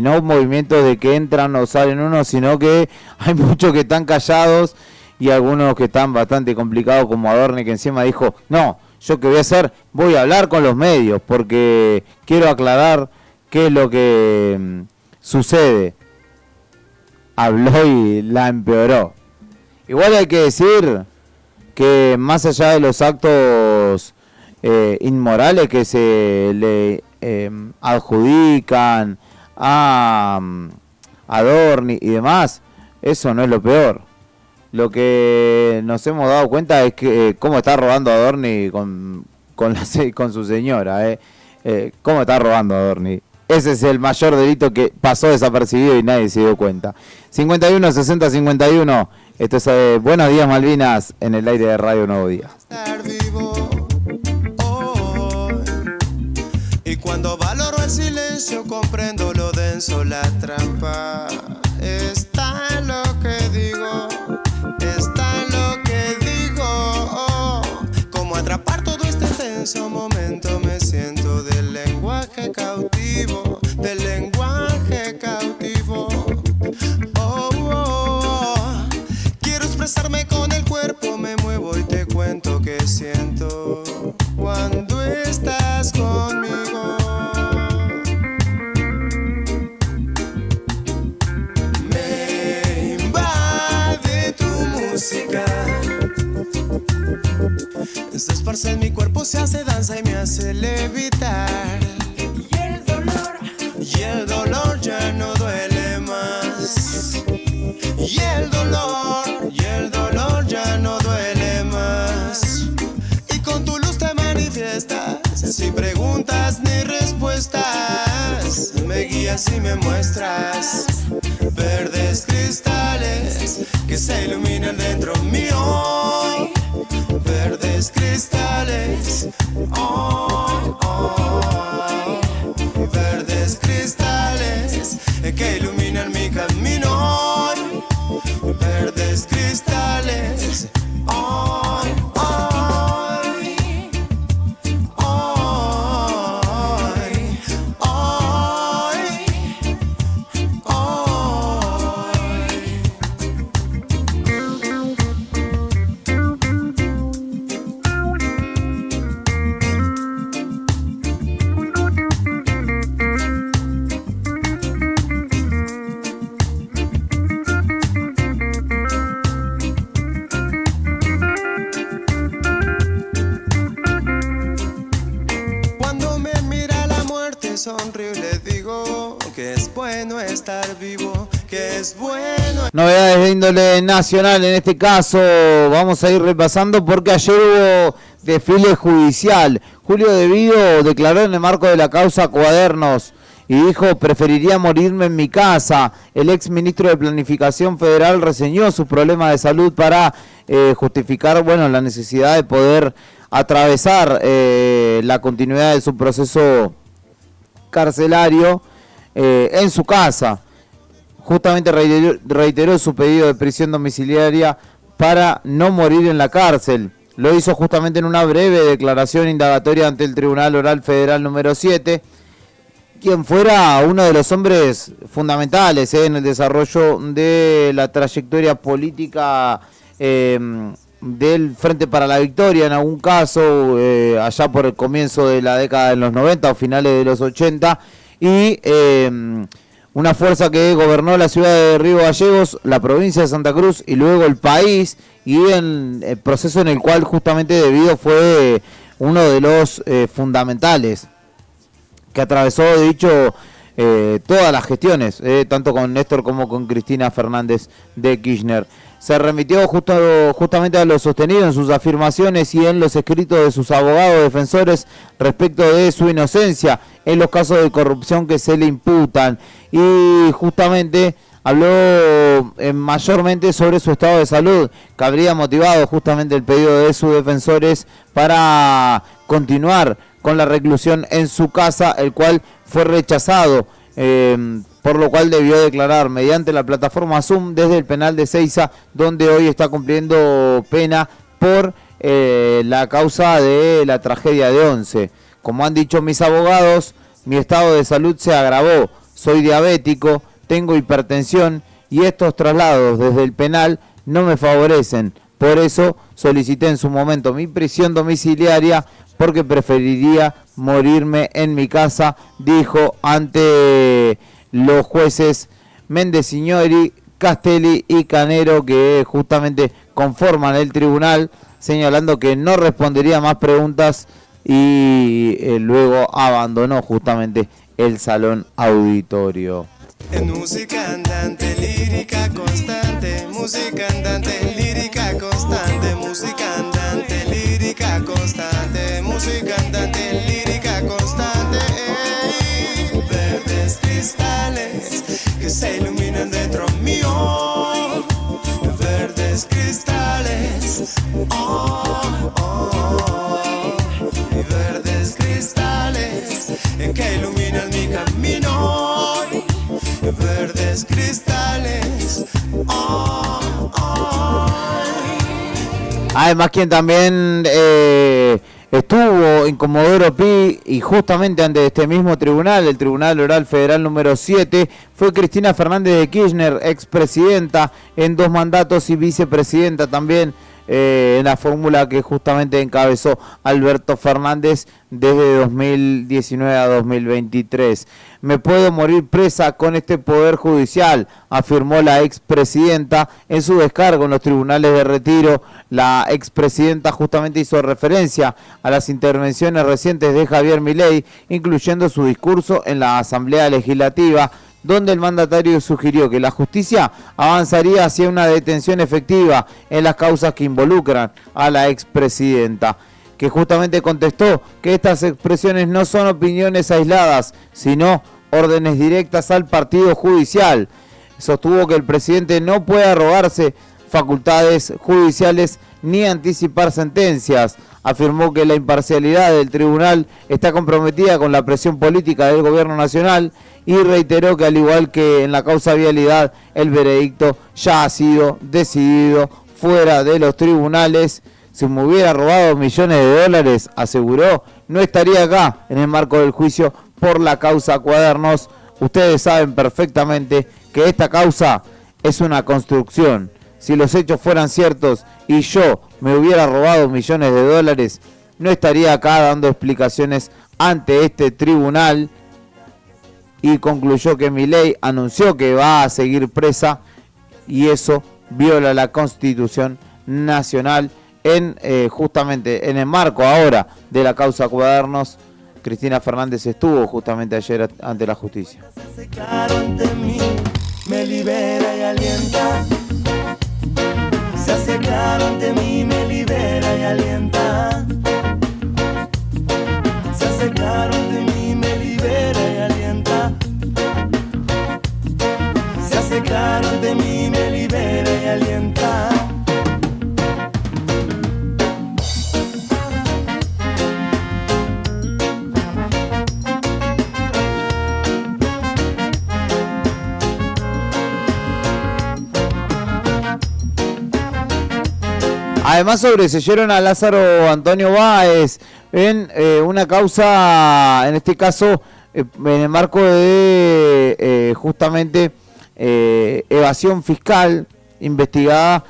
no un movimiento de que entran o salen unos, sino que hay muchos que están callados y algunos que están bastante complicados, como Adorni, que encima dijo, no, yo qué voy a hacer, voy a hablar con los medios porque quiero aclarar qué es lo que sucede. Habló y la empeoró. Igual hay que decir que más allá de los actos inmorales que se le adjudican a Adorni y demás, eso no es lo peor. Lo que nos hemos dado cuenta es que cómo está robando Adorni con su señora, cómo está robando Adorni. Ese es el mayor delito que pasó desapercibido y nadie se dio cuenta. 51 60 51. Esto es Buenos Días Malvinas en el aire de Radio Nuevo Día. Y cuando valoro el silencio comprendo lo denso, la trampa está en lo que digo, está en lo que digo. Como se esparce en mi cuerpo, se hace danza y me hace levitar. Y el dolor ya no duele más. Y el dolor ya no duele más. Y con tu luz te manifiestas, sin preguntas ni respuestas. Me guías y me muestras verdes cristales que se iluminan dentro mío. Verdes cristales, oh, oh. Verdes cristales que iluminan mi camino. Verdes cristales, oh, oh, oh, oh, sonrío y le digo que es bueno estar vivo, que es bueno. Novedades de índole nacional, en este caso vamos a ir repasando porque ayer hubo desfile judicial. Julio De Vido declaró en el marco de la causa Cuadernos y dijo: preferiría morirme en mi casa. El ex ministro de Planificación Federal reseñó sus problemas de salud para justificar, la necesidad de poder atravesar la continuidad de su proceso carcelario en su casa. Justamente reiteró su pedido de prisión domiciliaria para no morir en la cárcel. Lo hizo justamente en una breve declaración indagatoria ante el Tribunal Oral Federal número 7, quien fuera uno de los hombres fundamentales en el desarrollo de la trayectoria política del Frente para la Victoria, en algún caso allá por el comienzo de la década de los 90 o finales de los 80, y una fuerza que gobernó la ciudad de Río Gallegos, la provincia de Santa Cruz y luego el país, y en el proceso en el cual justamente De Vido fue uno de los fundamentales, que atravesó, de hecho, todas las gestiones, tanto con Néstor como con Cristina Fernández de Kirchner. Se remitió justamente a lo sostenido en sus afirmaciones y en los escritos de sus abogados defensores respecto de su inocencia en los casos de corrupción que se le imputan. Y justamente habló mayormente sobre su estado de salud, que habría motivado justamente el pedido de sus defensores para continuar con la reclusión en su casa, el cual fue rechazado, por lo cual debió declarar mediante la plataforma Zoom desde el penal de Seiza, donde hoy está cumpliendo pena por la causa de la tragedia de Once. Como han dicho mis abogados, mi estado de salud se agravó, soy diabético, tengo hipertensión y estos traslados desde el penal no me favorecen. Por eso solicité en su momento mi prisión domiciliaria, porque preferiría morirme en mi casa, dijo ante los jueces Méndez Signori, Castelli y Canero, que justamente conforman el tribunal, señalando que no respondería más preguntas, y luego abandonó justamente el salón auditorio. En música andante, lírica constante, música andante, lírica constante, música andante, lírica constante, música andante, lírica constante. Verdes cristales que se iluminan dentro mío. Verdes cristales, oh, oh. Verdes cristales que iluminan mi camino. Verdes cristales, oh, oh. Además, quien también estuvo en Comodoro Pi y justamente ante este mismo tribunal, el Tribunal Oral Federal número 7, fue Cristina Fernández de Kirchner, expresidenta en 2 mandatos y vicepresidenta también en la fórmula que justamente encabezó Alberto Fernández desde 2019 a 2023. Me puedo morir presa con este poder judicial, afirmó la expresidenta en su descargo en los tribunales de Retiro, La expresidenta justamente hizo referencia a las intervenciones recientes de Javier Milei, incluyendo su discurso en la Asamblea Legislativa, donde el mandatario sugirió que la justicia avanzaría hacia una detención efectiva en las causas que involucran a la expresidenta, que justamente contestó que estas expresiones no son opiniones aisladas, sino órdenes directas al partido judicial. Sostuvo que el presidente no puede arrogarse facultades judiciales ni anticipar sentencias. Afirmó que la imparcialidad del tribunal está comprometida con la presión política del gobierno nacional y reiteró que al igual que en la causa vialidad, el veredicto ya ha sido decidido fuera de los tribunales. Si me hubiera robado millones de dólares, aseguró, no estaría acá en el marco del juicio por la causa Cuadernos. Ustedes saben perfectamente que esta causa es una construcción. Si los hechos fueran ciertos y yo me hubiera robado millones de dólares, no estaría acá dando explicaciones ante este tribunal. Y concluyó que Milei anunció que va a seguir presa y eso viola la Constitución Nacional. Justamente en el marco ahora de la causa Cuadernos, Cristina Fernández estuvo justamente ayer ante la justicia. Se acercaron ante mí, me libera y alienta. Se acercaron ante mí, me libera y alienta. Se acercaron ante mí, me libera y alienta. Se acercaron ante mí, me libera y alienta. Además sobreseyeron a Lázaro Antonio Báez en una causa, en este caso, en el marco de justamente evasión fiscal investigada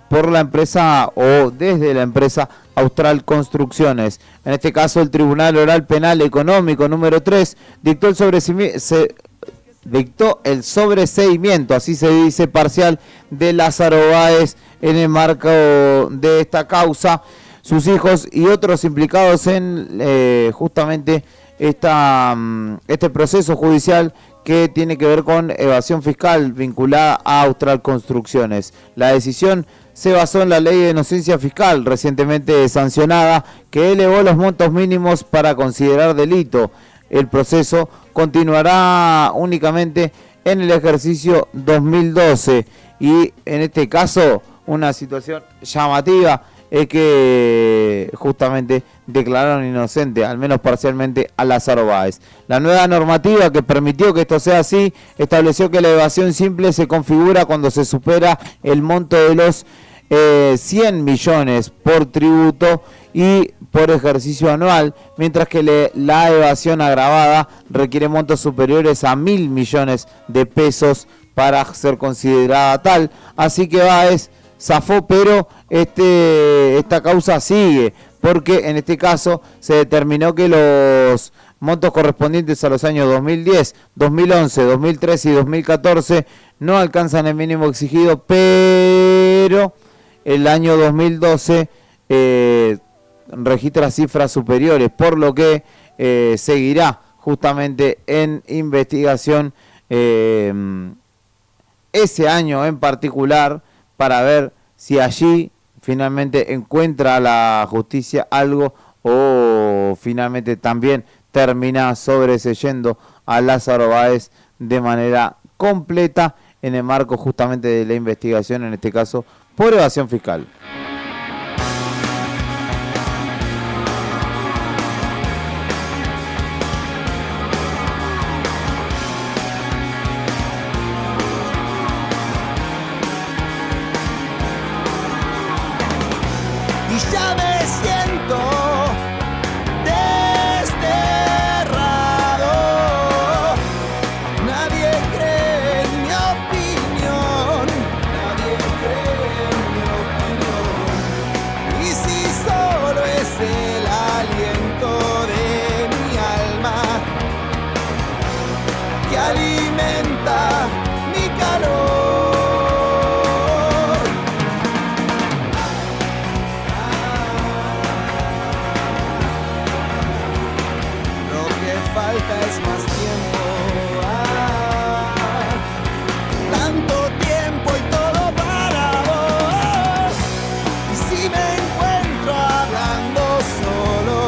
por la empresa o desde la empresa Austral Construcciones. En este caso, el Tribunal Oral Penal Económico número 3 dictó el sobreseimiento, así se dice, parcial de Lázaro Báez en el marco de esta causa. Sus hijos y otros implicados en justamente este proceso judicial que tiene que ver con evasión fiscal vinculada a Austral Construcciones. La decisión se basó en la ley de inocencia fiscal recientemente sancionada, que elevó los montos mínimos para considerar delito. El proceso continuará únicamente en el ejercicio 2012 y en este caso una situación llamativa es que justamente declararon inocente, al menos parcialmente, a Lázaro Báez. La nueva normativa que permitió que esto sea así estableció que la evasión simple se configura cuando se supera el monto de los 100 millones por tributo y por ejercicio anual, mientras que la evasión agravada requiere montos superiores a 1.000 millones de pesos para ser considerada tal. Así que Báez zafó, pero esta causa sigue, porque en este caso se determinó que los montos correspondientes a los años 2010, 2011, 2013 y 2014 no alcanzan el mínimo exigido, pero el año 2012 registra cifras superiores, por lo que seguirá justamente en investigación ese año en particular, para ver si allí finalmente encuentra la justicia algo o finalmente también termina sobreseyendo a Lázaro Báez de manera completa en el marco justamente de la investigación, en este caso por evasión fiscal. Ya me siento desterrado. Nadie cree en mi opinión. Nadie cree en mi opinión. Y si solo es el aliento de mi alma que alimenta mi calor. es más tiempo. Tanto tiempo y todo para vos. Y si me encuentro hablando solo,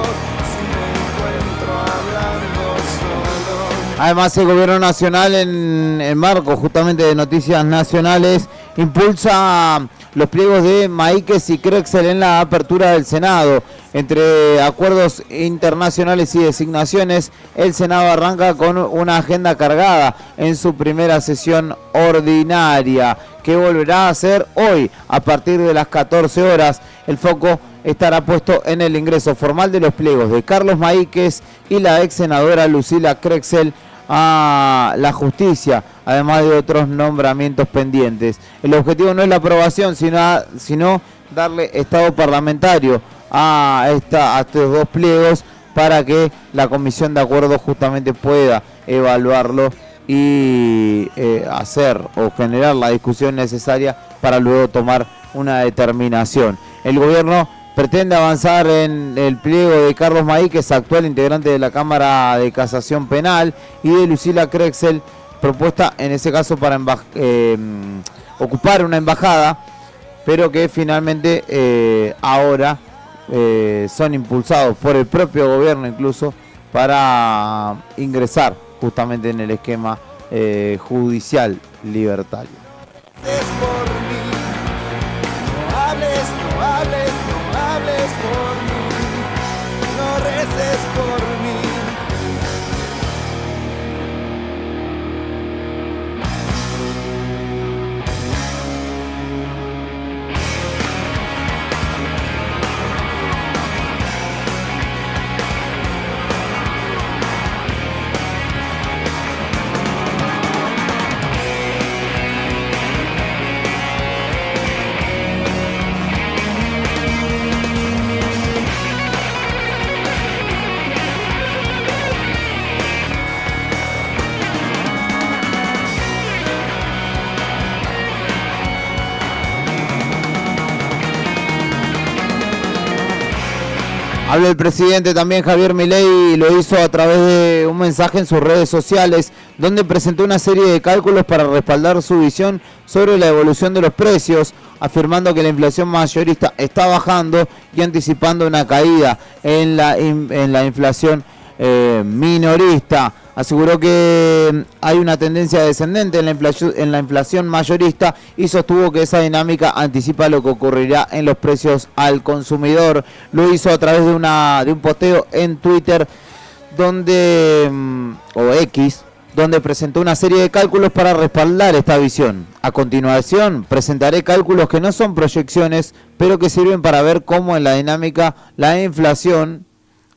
Además, el Gobierno Nacional, en marco justamente de Noticias Nacionales, impulsa los pliegos de Maíquez y Crexel en la apertura del Senado. Entre acuerdos internacionales y designaciones, el Senado arranca con una agenda cargada en su primera sesión ordinaria, que volverá a ser hoy a partir de las 14 horas. El foco estará puesto en el ingreso formal de los pliegos de Carlos Maíquez y la ex senadora Lucila Crexel a la justicia, además de otros nombramientos pendientes. El objetivo no es la aprobación, sino darle estado parlamentario a estos dos pliegos para que la comisión de acuerdo justamente pueda evaluarlo y hacer o generar la discusión necesaria para luego tomar una determinación. El gobierno pretende avanzar en el pliego de Carlos Maíquez, actual integrante de la Cámara de Casación Penal, y de Lucila Crexel, propuesta en ese caso para ocupar una embajada, pero que finalmente ahora son impulsados por el propio gobierno incluso para ingresar justamente en el esquema judicial libertario. Es por mí. No hables, no hables, no hables por mí. No reces por mí. Habla el presidente también, Javier Milei, lo hizo a través de un mensaje en sus redes sociales, donde presentó una serie de cálculos para respaldar su visión sobre la evolución de los precios, afirmando que la inflación mayorista está bajando y anticipando una caída en la inflación minorista. Aseguró que hay una tendencia descendente en la inflación mayorista y sostuvo que esa dinámica anticipa lo que ocurrirá en los precios al consumidor. Lo hizo a través de un posteo en Twitter donde presentó una serie de cálculos para respaldar esta visión. A continuación, presentaré cálculos que no son proyecciones, pero que sirven para ver cómo en la dinámica la inflación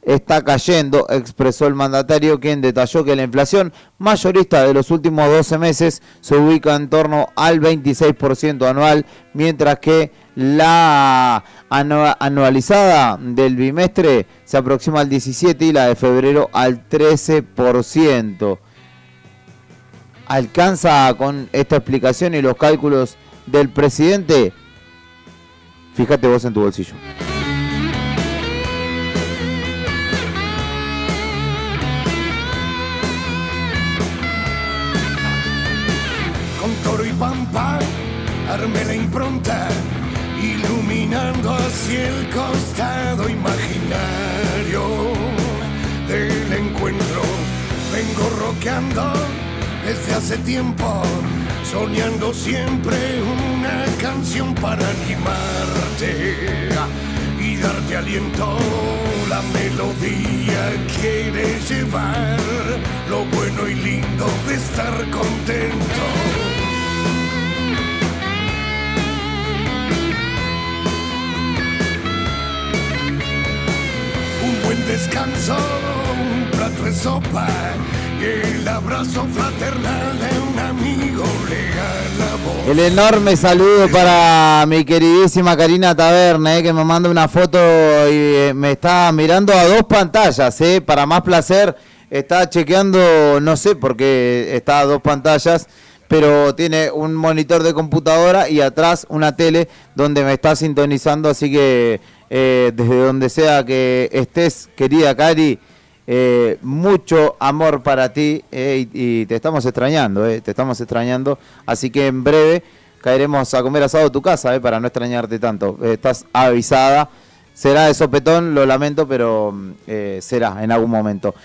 está cayendo, expresó el mandatario, quien detalló que la inflación mayorista de los últimos 12 meses se ubica en torno al 26% anual, mientras que la anualizada del bimestre se aproxima al 17% y la de febrero al 13%. ¿Alcanza con esta explicación y los cálculos del presidente? Fíjate vos en tu bolsillo. Toro y Pampa, armé la impronta, iluminando hacia el costado imaginario del encuentro. Vengo rockeando desde hace tiempo, soñando siempre una canción para animarte y darte aliento. La melodía quiere llevar lo bueno y lindo de estar contento. Un buen descanso, un plato de sopa y el abrazo fraternal de un amigo leal a vos. El enorme saludo para mi queridísima Karina Taberna, que me manda una foto y me está mirando a dos pantallas, para más placer. Está chequeando, no sé por qué está a dos pantallas, pero tiene un monitor de computadora y atrás una tele donde me está sintonizando, así que desde donde sea que estés, querida Cari, mucho amor para ti y te estamos extrañando, así que en breve caeremos a comer asado a tu casa, para no extrañarte tanto. Estás avisada, será de sopetón, lo lamento, pero será en algún momento.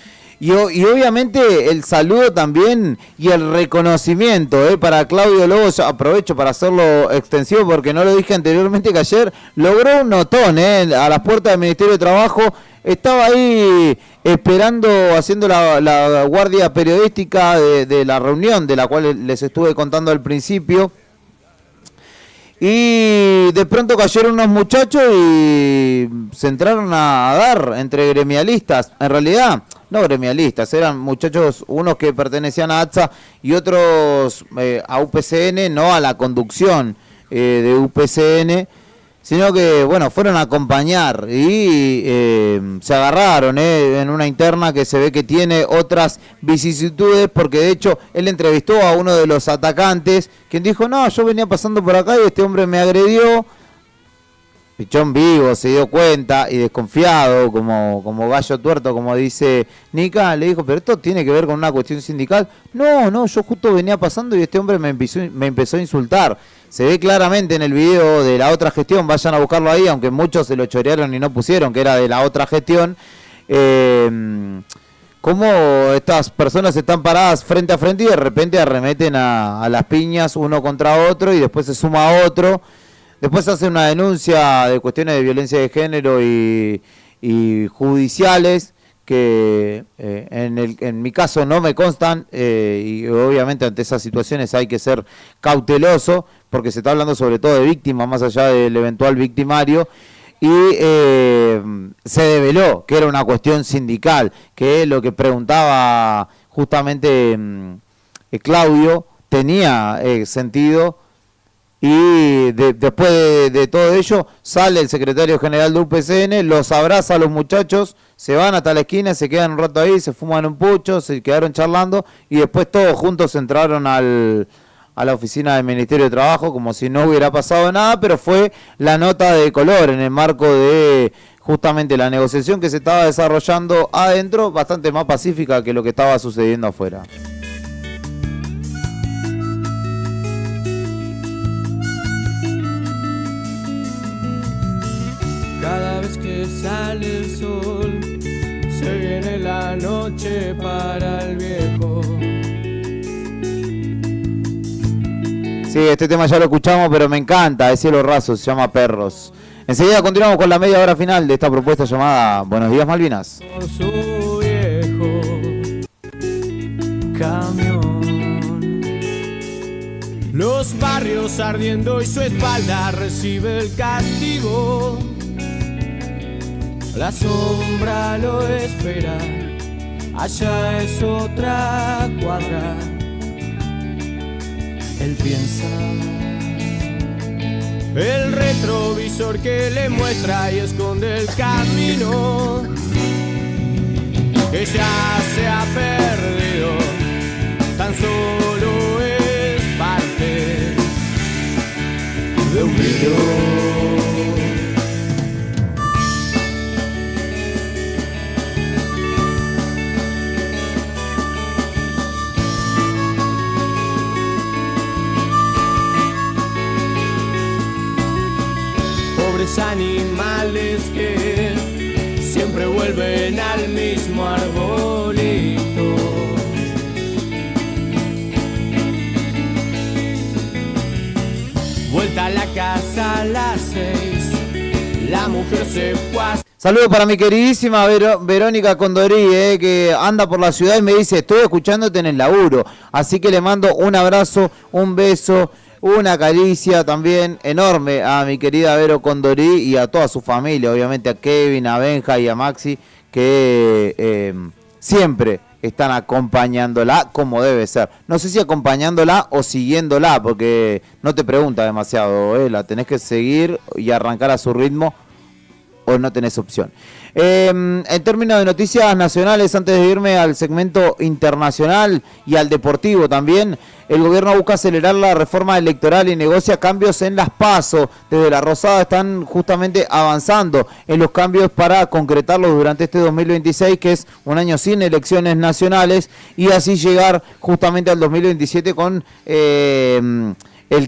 Y obviamente el saludo también y el reconocimiento para Claudio Lobos. Aprovecho para hacerlo extensivo porque no lo dije anteriormente, que ayer logró un notón a las puertas del Ministerio de Trabajo. Estaba ahí esperando, haciendo la guardia periodística de la reunión de la cual les estuve contando al principio. Y de pronto cayeron unos muchachos y se entraron a dar entre gremialistas. En realidad, no gremialistas, eran muchachos, unos que pertenecían a ATSA y otros a UPCN, no a la conducción de UPCN, sino que, bueno, fueron a acompañar y se agarraron en una interna que se ve que tiene otras vicisitudes, porque de hecho él entrevistó a uno de los atacantes, quien dijo, no, yo venía pasando por acá y este hombre me agredió. Pichón vivo, se dio cuenta y desconfiado, como gallo tuerto, como dice Nica, le dijo, pero esto tiene que ver con una cuestión sindical. No, yo justo venía pasando y este hombre me empezó a insultar. Se ve claramente en el video de la otra gestión, vayan a buscarlo ahí, aunque muchos se lo chorearon y no pusieron, que era de la otra gestión. Cómo estas personas están paradas frente a frente y de repente arremeten a las piñas uno contra otro y después se suma otro. Después hace una denuncia de cuestiones de violencia de género y judiciales que en mi caso no me constan y obviamente ante esas situaciones hay que ser cauteloso porque se está hablando sobre todo de víctimas más allá del eventual victimario y se develó que era una cuestión sindical, que lo que preguntaba justamente Claudio tenía sentido. Y después de todo ello sale el secretario general de UPCN, los abraza a los muchachos, se van hasta la esquina, se quedan un rato ahí, se fuman un pucho, se quedaron charlando y después todos juntos entraron a la oficina del Ministerio de Trabajo como si no hubiera pasado nada, pero fue la nota de color en el marco de justamente la negociación que se estaba desarrollando adentro, bastante más pacífica que lo que estaba sucediendo afuera. Cada vez que sale el sol, se viene la noche para el viejo. Sí, este tema ya lo escuchamos, pero me encanta, es Cielo Raso, se llama Perros. Enseguida continuamos con la media hora final de esta propuesta llamada Buenos Días Malvinas. Con su viejo camión, los barrios ardiendo y su espalda recibe el castigo. La sombra lo espera, allá es otra cuadra. Él piensa, el retrovisor que le muestra y esconde el camino que ya se ha perdido, tan solo es parte de un video. Animales que siempre vuelven al mismo arbolito. Vuelta a la casa a las 6, la mujer se fue a... Saludos para mi queridísima Verónica Condorí, que anda por la ciudad y me dice, estoy escuchándote en el laburo. Así que le mando un abrazo, un beso, una caricia también enorme a mi querida Vero Condorí y a toda su familia, obviamente a Kevin, a Benja y a Maxi, que siempre están acompañándola como debe ser. No sé si acompañándola o siguiéndola, porque no te pregunta demasiado, la tenés que seguir y arrancar a su ritmo, o no tenés opción. En términos de noticias nacionales, antes de irme al segmento internacional y al deportivo también, el gobierno busca acelerar la reforma electoral y negocia cambios en las PASO. Desde La Rosada están justamente avanzando en los cambios para concretarlos durante este 2026, que es un año sin elecciones nacionales, y así llegar justamente al 2027 con el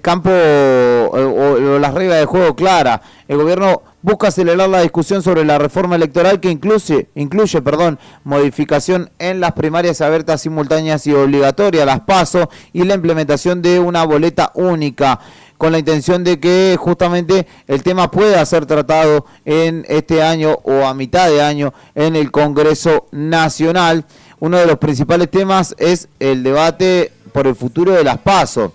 campo o las reglas de juego claras. El gobierno busca acelerar la discusión sobre la reforma electoral que incluye modificación en las primarias abiertas, simultáneas y obligatorias, las PASO, y la implementación de una boleta única, con la intención de que justamente el tema pueda ser tratado en este año o a mitad de año en el Congreso Nacional. Uno de los principales temas es el debate por el futuro de las PASO.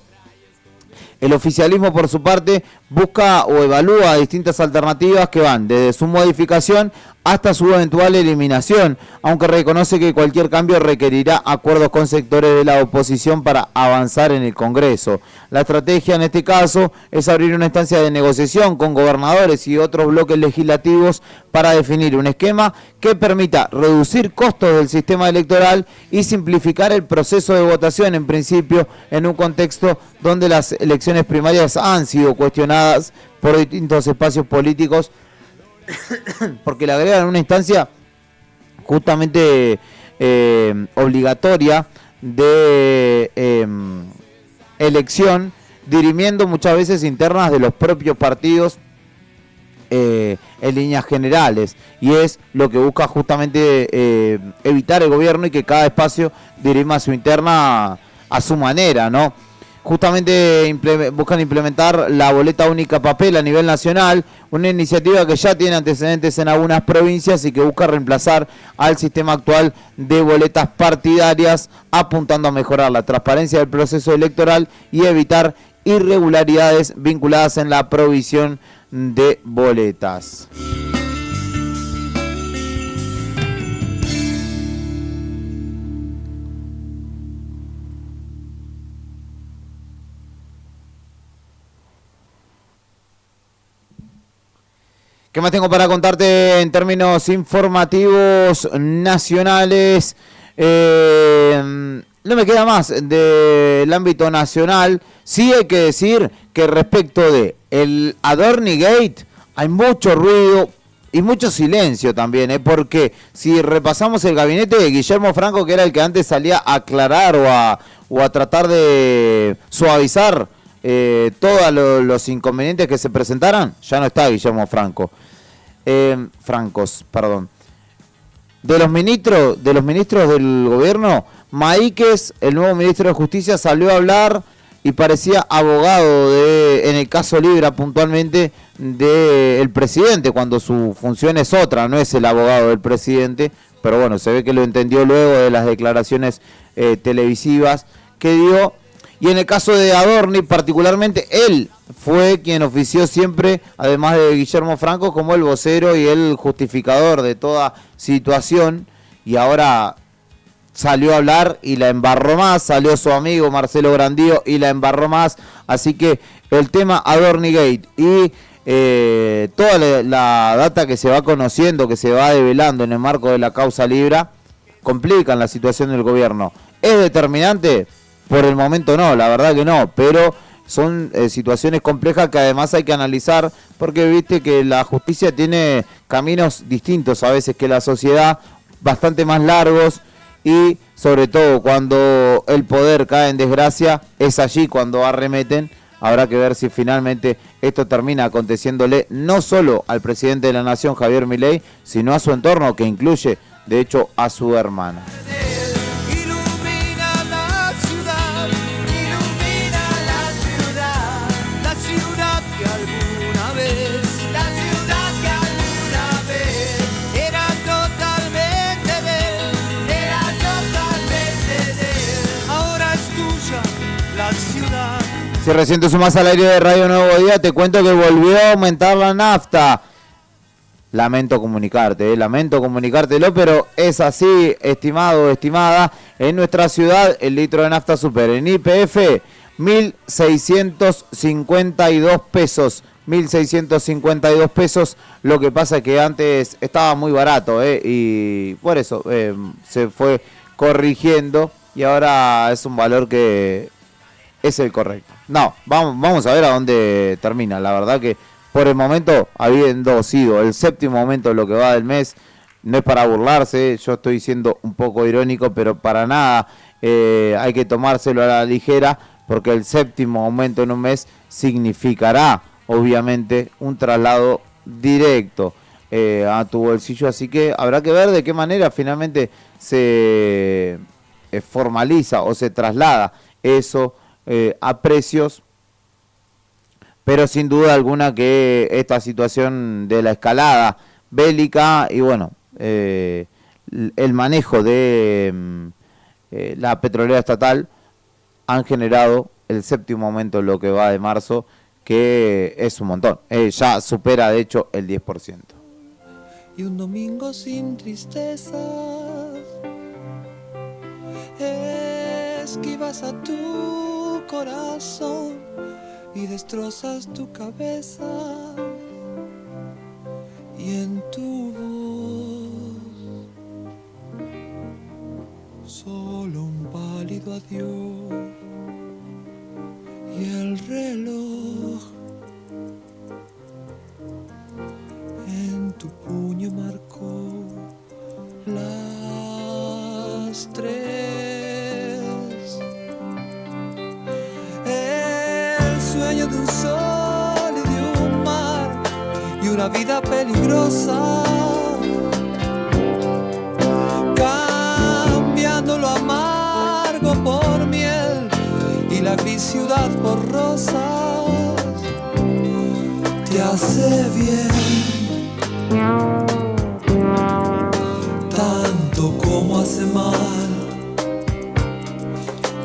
El oficialismo, por su parte, busca o evalúa distintas alternativas que van desde su modificación hasta su eventual eliminación, aunque reconoce que cualquier cambio requerirá acuerdos con sectores de la oposición para avanzar en el Congreso. La estrategia en este caso es abrir una instancia de negociación con gobernadores y otros bloques legislativos para definir un esquema que permita reducir costos del sistema electoral y simplificar el proceso de votación, en principio en un contexto donde las elecciones primarias han sido cuestionadas por distintos espacios políticos, porque le agregan una instancia justamente obligatoria de elección, dirimiendo muchas veces internas de los propios partidos en líneas generales, y es lo que busca justamente evitar el gobierno y que cada espacio dirima su interna a su manera, ¿no? Justamente buscan implementar la boleta única papel a nivel nacional, una iniciativa que ya tiene antecedentes en algunas provincias y que busca reemplazar al sistema actual de boletas partidarias, apuntando a mejorar la transparencia del proceso electoral y evitar irregularidades vinculadas en la provisión de boletas. ¿Qué más tengo para contarte en términos informativos nacionales? No me queda más del ámbito nacional. Sí hay que decir que respecto de el Adorni Gate hay mucho ruido y mucho silencio también, porque si repasamos el gabinete de Guillermo Franco, que era el que antes salía a aclarar o a tratar de suavizar todos los inconvenientes que se presentaran, ya no está Guillermo Franco. De los ministros del gobierno, Maíquez, el nuevo ministro de Justicia, salió a hablar y parecía abogado en el caso Libra puntualmente del presidente, cuando su función es otra, no es el abogado del presidente, pero bueno, se ve que lo entendió luego de las declaraciones televisivas que dio. Y en el caso de Adorni, particularmente, él fue quien ofició siempre, además de Guillermo Franco, como el vocero y el justificador de toda situación. Y ahora salió a hablar y la embarró más, salió su amigo Marcelo Grandío y la embarró más. Así que el tema Adorni Gate y toda la data que se va conociendo, que se va develando en el marco de la causa Libra, complican la situación del gobierno. ¿Es determinante? Por el momento no, la verdad que no, pero son situaciones complejas que además hay que analizar, porque viste que la justicia tiene caminos distintos a veces que la sociedad, bastante más largos, y sobre todo cuando el poder cae en desgracia, es allí cuando arremeten. Habrá que ver si finalmente esto termina aconteciéndole no solo al presidente de la Nación, Javier Milei, sino a su entorno, que incluye de hecho a su hermana. Si recién te sumas al aire de Radio Nuevo Día, te cuento que volvió a aumentar la nafta. Lamento comunicártelo, pero es así, estimado, estimada. En nuestra ciudad, el litro de nafta supera en YPF 1.652 pesos 1.652 pesos. Lo que pasa es que antes estaba muy barato, y por eso se fue corrigiendo y ahora es un valor que es el correcto. No, vamos a ver a dónde termina. La verdad que por el momento, habiendo sido el séptimo aumento de lo que va del mes, no es para burlarse, yo estoy siendo un poco irónico, pero para nada hay que tomárselo a la ligera, porque el séptimo aumento en un mes significará, obviamente, un traslado directo a tu bolsillo, así que habrá que ver de qué manera finalmente se formaliza o se traslada eso a precios, pero sin duda alguna que esta situación de la escalada bélica y bueno, el manejo de la petrolera estatal han generado el séptimo aumento en lo que va de marzo, que es un montón, ya supera de hecho el 10%. Y un domingo sin tristezas, esquivas a tu corazón y destrozas tu cabeza, y en tu voz solo un pálido adiós, y el reloj en tu puño marcó las 3. El sueño de un sol y de un mar y una vida peligrosa, cambiando lo amargo por miel y la gris ciudad por rosas, te hace bien. Tanto como hace mal,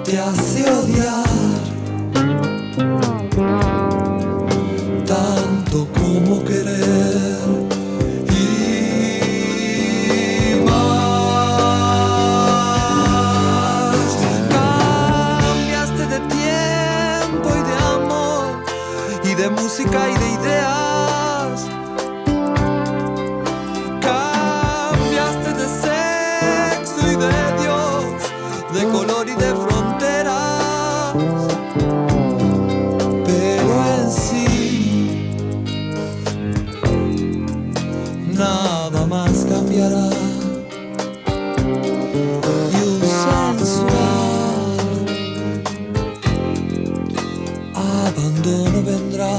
te hace odiar. Tanto como querer y más. Cambiaste de tiempo y de amor y de música y de ideas. De color y de fronteras, pero en sí nada más cambiará, y un sensual abandono vendrá,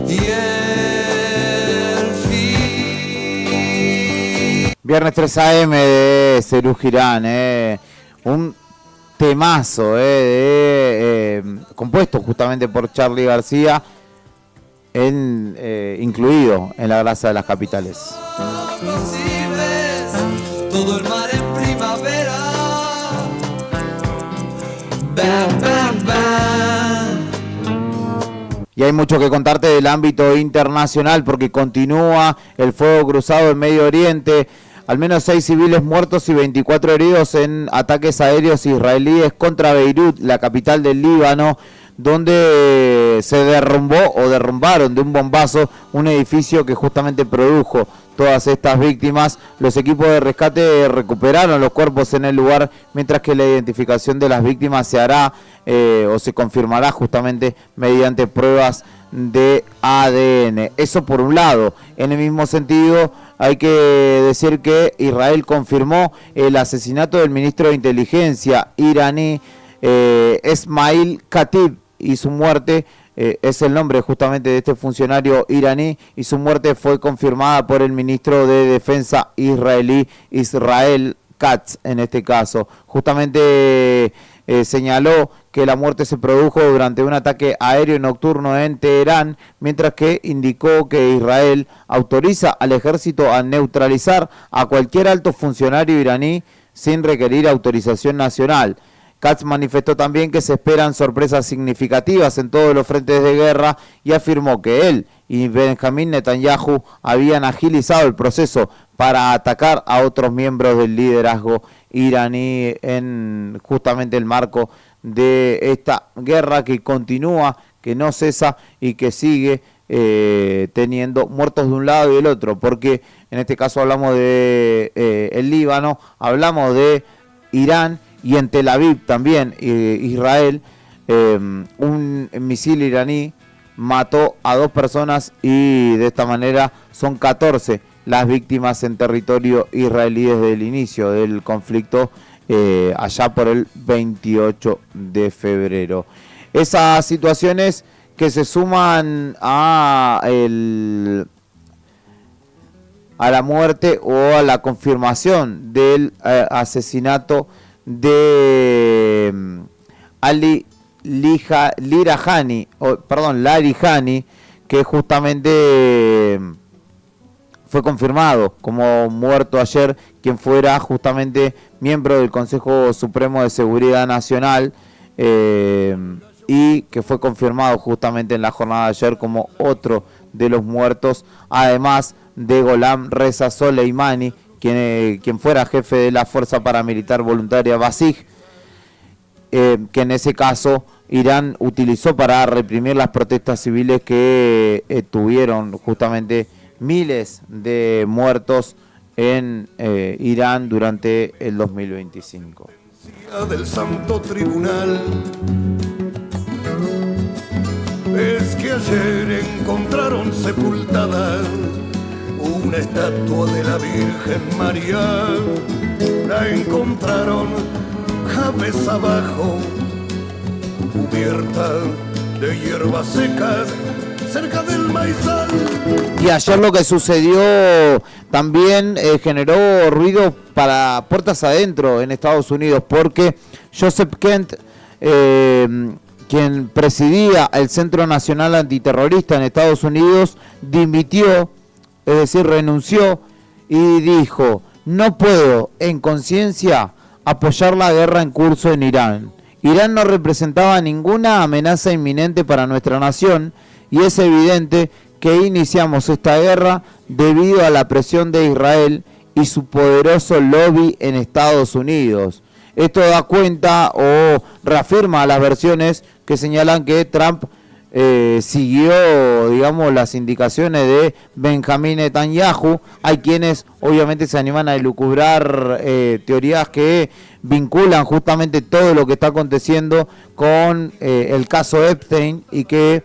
y el fin. Viernes 3 AM de Serú Girán, un temazo compuesto justamente por Charly García, incluido en la grasa de las capitales. Todo el mar en primavera. Bam, bam, bam. Y hay mucho que contarte del ámbito internacional porque continúa el fuego cruzado en Medio Oriente. Al menos 6 civiles muertos y 24 heridos en ataques aéreos israelíes contra Beirut, la capital del Líbano, donde se derrumbaron de un bombazo un edificio que justamente produjo todas estas víctimas. Los equipos de rescate recuperaron los cuerpos en el lugar, mientras que la identificación de las víctimas se hará o se confirmará justamente mediante pruebas de ADN. Eso por un lado. En el mismo sentido, hay que decir que Israel confirmó el asesinato del ministro de inteligencia iraní Esmail Khatib, y su muerte es el nombre justamente de este funcionario iraní, y su muerte fue confirmada por el ministro de defensa israelí, Israel Katz, en este caso. Justamente señaló que la muerte se produjo durante un ataque aéreo nocturno en Teherán, mientras que indicó que Israel autoriza al ejército a neutralizar a cualquier alto funcionario iraní sin requerir autorización nacional. Katz manifestó también que se esperan sorpresas significativas en todos los frentes de guerra y afirmó que él y Benjamín Netanyahu habían agilizado el proceso para atacar a otros miembros del liderazgo iraní en justamente el marco de esta guerra que continúa que no cesa y que sigue teniendo muertos de un lado y del otro, porque en este caso hablamos de el Líbano, hablamos de Irán y en Tel Aviv también, Israel, un misil iraní mató a 2 personas y de esta manera son 14 las víctimas en territorio israelí desde el inicio del conflicto allá por el 28 de febrero. Esas situaciones que se suman a la muerte o a la confirmación del asesinato de Ali Larijani, que justamente fue confirmado como muerto ayer, quien fuera justamente miembro del Consejo Supremo de Seguridad Nacional y que fue confirmado justamente en la jornada de ayer como otro de los muertos, además de Gholam Reza Soleimani, quien fuera jefe de la Fuerza Paramilitar Voluntaria Basij, que en ese caso Irán utilizó para reprimir las protestas civiles que tuvieron justamente miles de muertos en Irán durante el 2025. Del Santo Tribunal es que ayer encontraron sepultada una estatua de la Virgen María. La encontraron cabeza abajo, cubierta de hierbas secas, cerca del maizal. Y ayer lo que sucedió también generó ruido para puertas adentro en Estados Unidos, porque Joseph Kent, quien presidía el Centro Nacional Antiterrorista en Estados Unidos, dimitió, es decir, renunció y dijo: no puedo en conciencia apoyar la guerra en curso en Irán. Irán no representaba ninguna amenaza inminente para nuestra nación y es evidente que iniciamos esta guerra debido a la presión de Israel y su poderoso lobby en Estados Unidos. Esto da cuenta o reafirma las versiones que señalan que Trump siguió, digamos, las indicaciones de Benjamín Netanyahu. Hay quienes obviamente se animan a elucubrar teorías que vinculan justamente todo lo que está aconteciendo con el caso Epstein y que,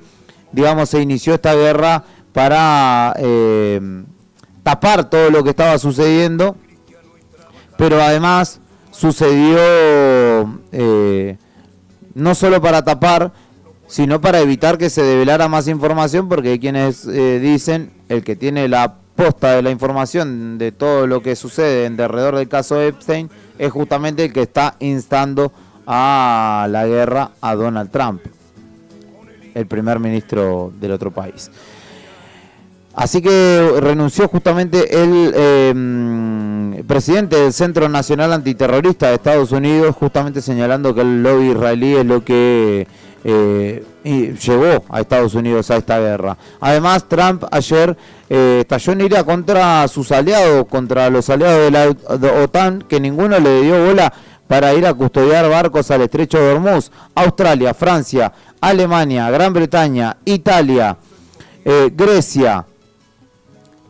digamos, se inició esta guerra para tapar todo lo que estaba sucediendo, pero además sucedió no solo para tapar, sino para evitar que se develara más información, porque hay quienes dicen, el que tiene la posta de la información de todo lo que sucede en derredor del caso Epstein es justamente el que está instando a la guerra a Donald Trump, el primer ministro del otro país. Así que renunció justamente el presidente del Centro Nacional Antiterrorista de Estados Unidos, justamente señalando que el lobby israelí es lo que llevó a Estados Unidos a esta guerra. Además, Trump ayer estalló en ira contra sus aliados, contra los aliados de la OTAN, que ninguno le dio bola para ir a custodiar barcos al estrecho de Hormuz. Australia, Francia, Alemania, Gran Bretaña, Italia, Grecia,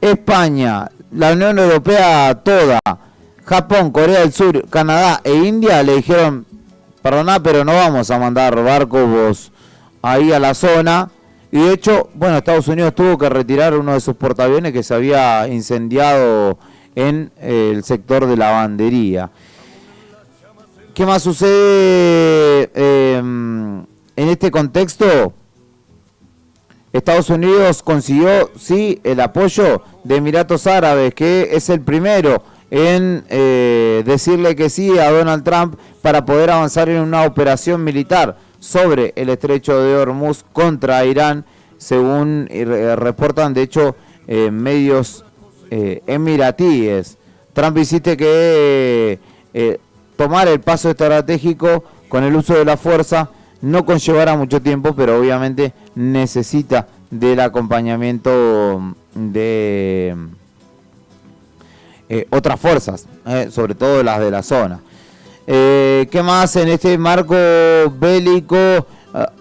España, la Unión Europea toda, Japón, Corea del Sur, Canadá e India le dijeron: perdoná, pero no vamos a mandar barcos ahí a la zona. Y de hecho, bueno, Estados Unidos tuvo que retirar uno de sus portaaviones que se había incendiado en el sector de lavandería. ¿Qué más sucede en este contexto? Estados Unidos consiguió, sí, el apoyo de Emiratos Árabes, que es el primero en decirle que sí a Donald Trump para poder avanzar en una operación militar sobre el estrecho de Hormuz contra Irán, según reportan de hecho medios emiratíes. Trump insiste que tomar el paso estratégico con el uso de la fuerza no conllevará mucho tiempo, pero obviamente necesita del acompañamiento de otras fuerzas, sobre todo las de la zona. ¿Qué más en este marco bélico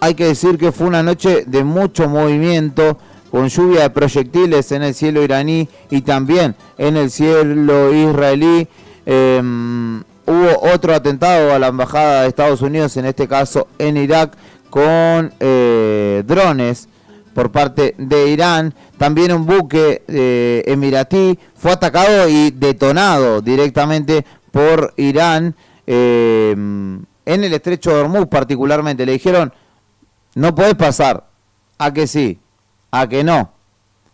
Hay que decir que fue una noche de mucho movimiento, con lluvia de proyectiles en el cielo iraní y también en el cielo israelí. Hubo otro atentado a la embajada de Estados Unidos, en este caso en Irak, con drones por parte de Irán. También un buque emiratí fue atacado y detonado directamente por Irán en el estrecho de Hormuz particularmente. Le dijeron, no podés pasar, a que sí, a que no.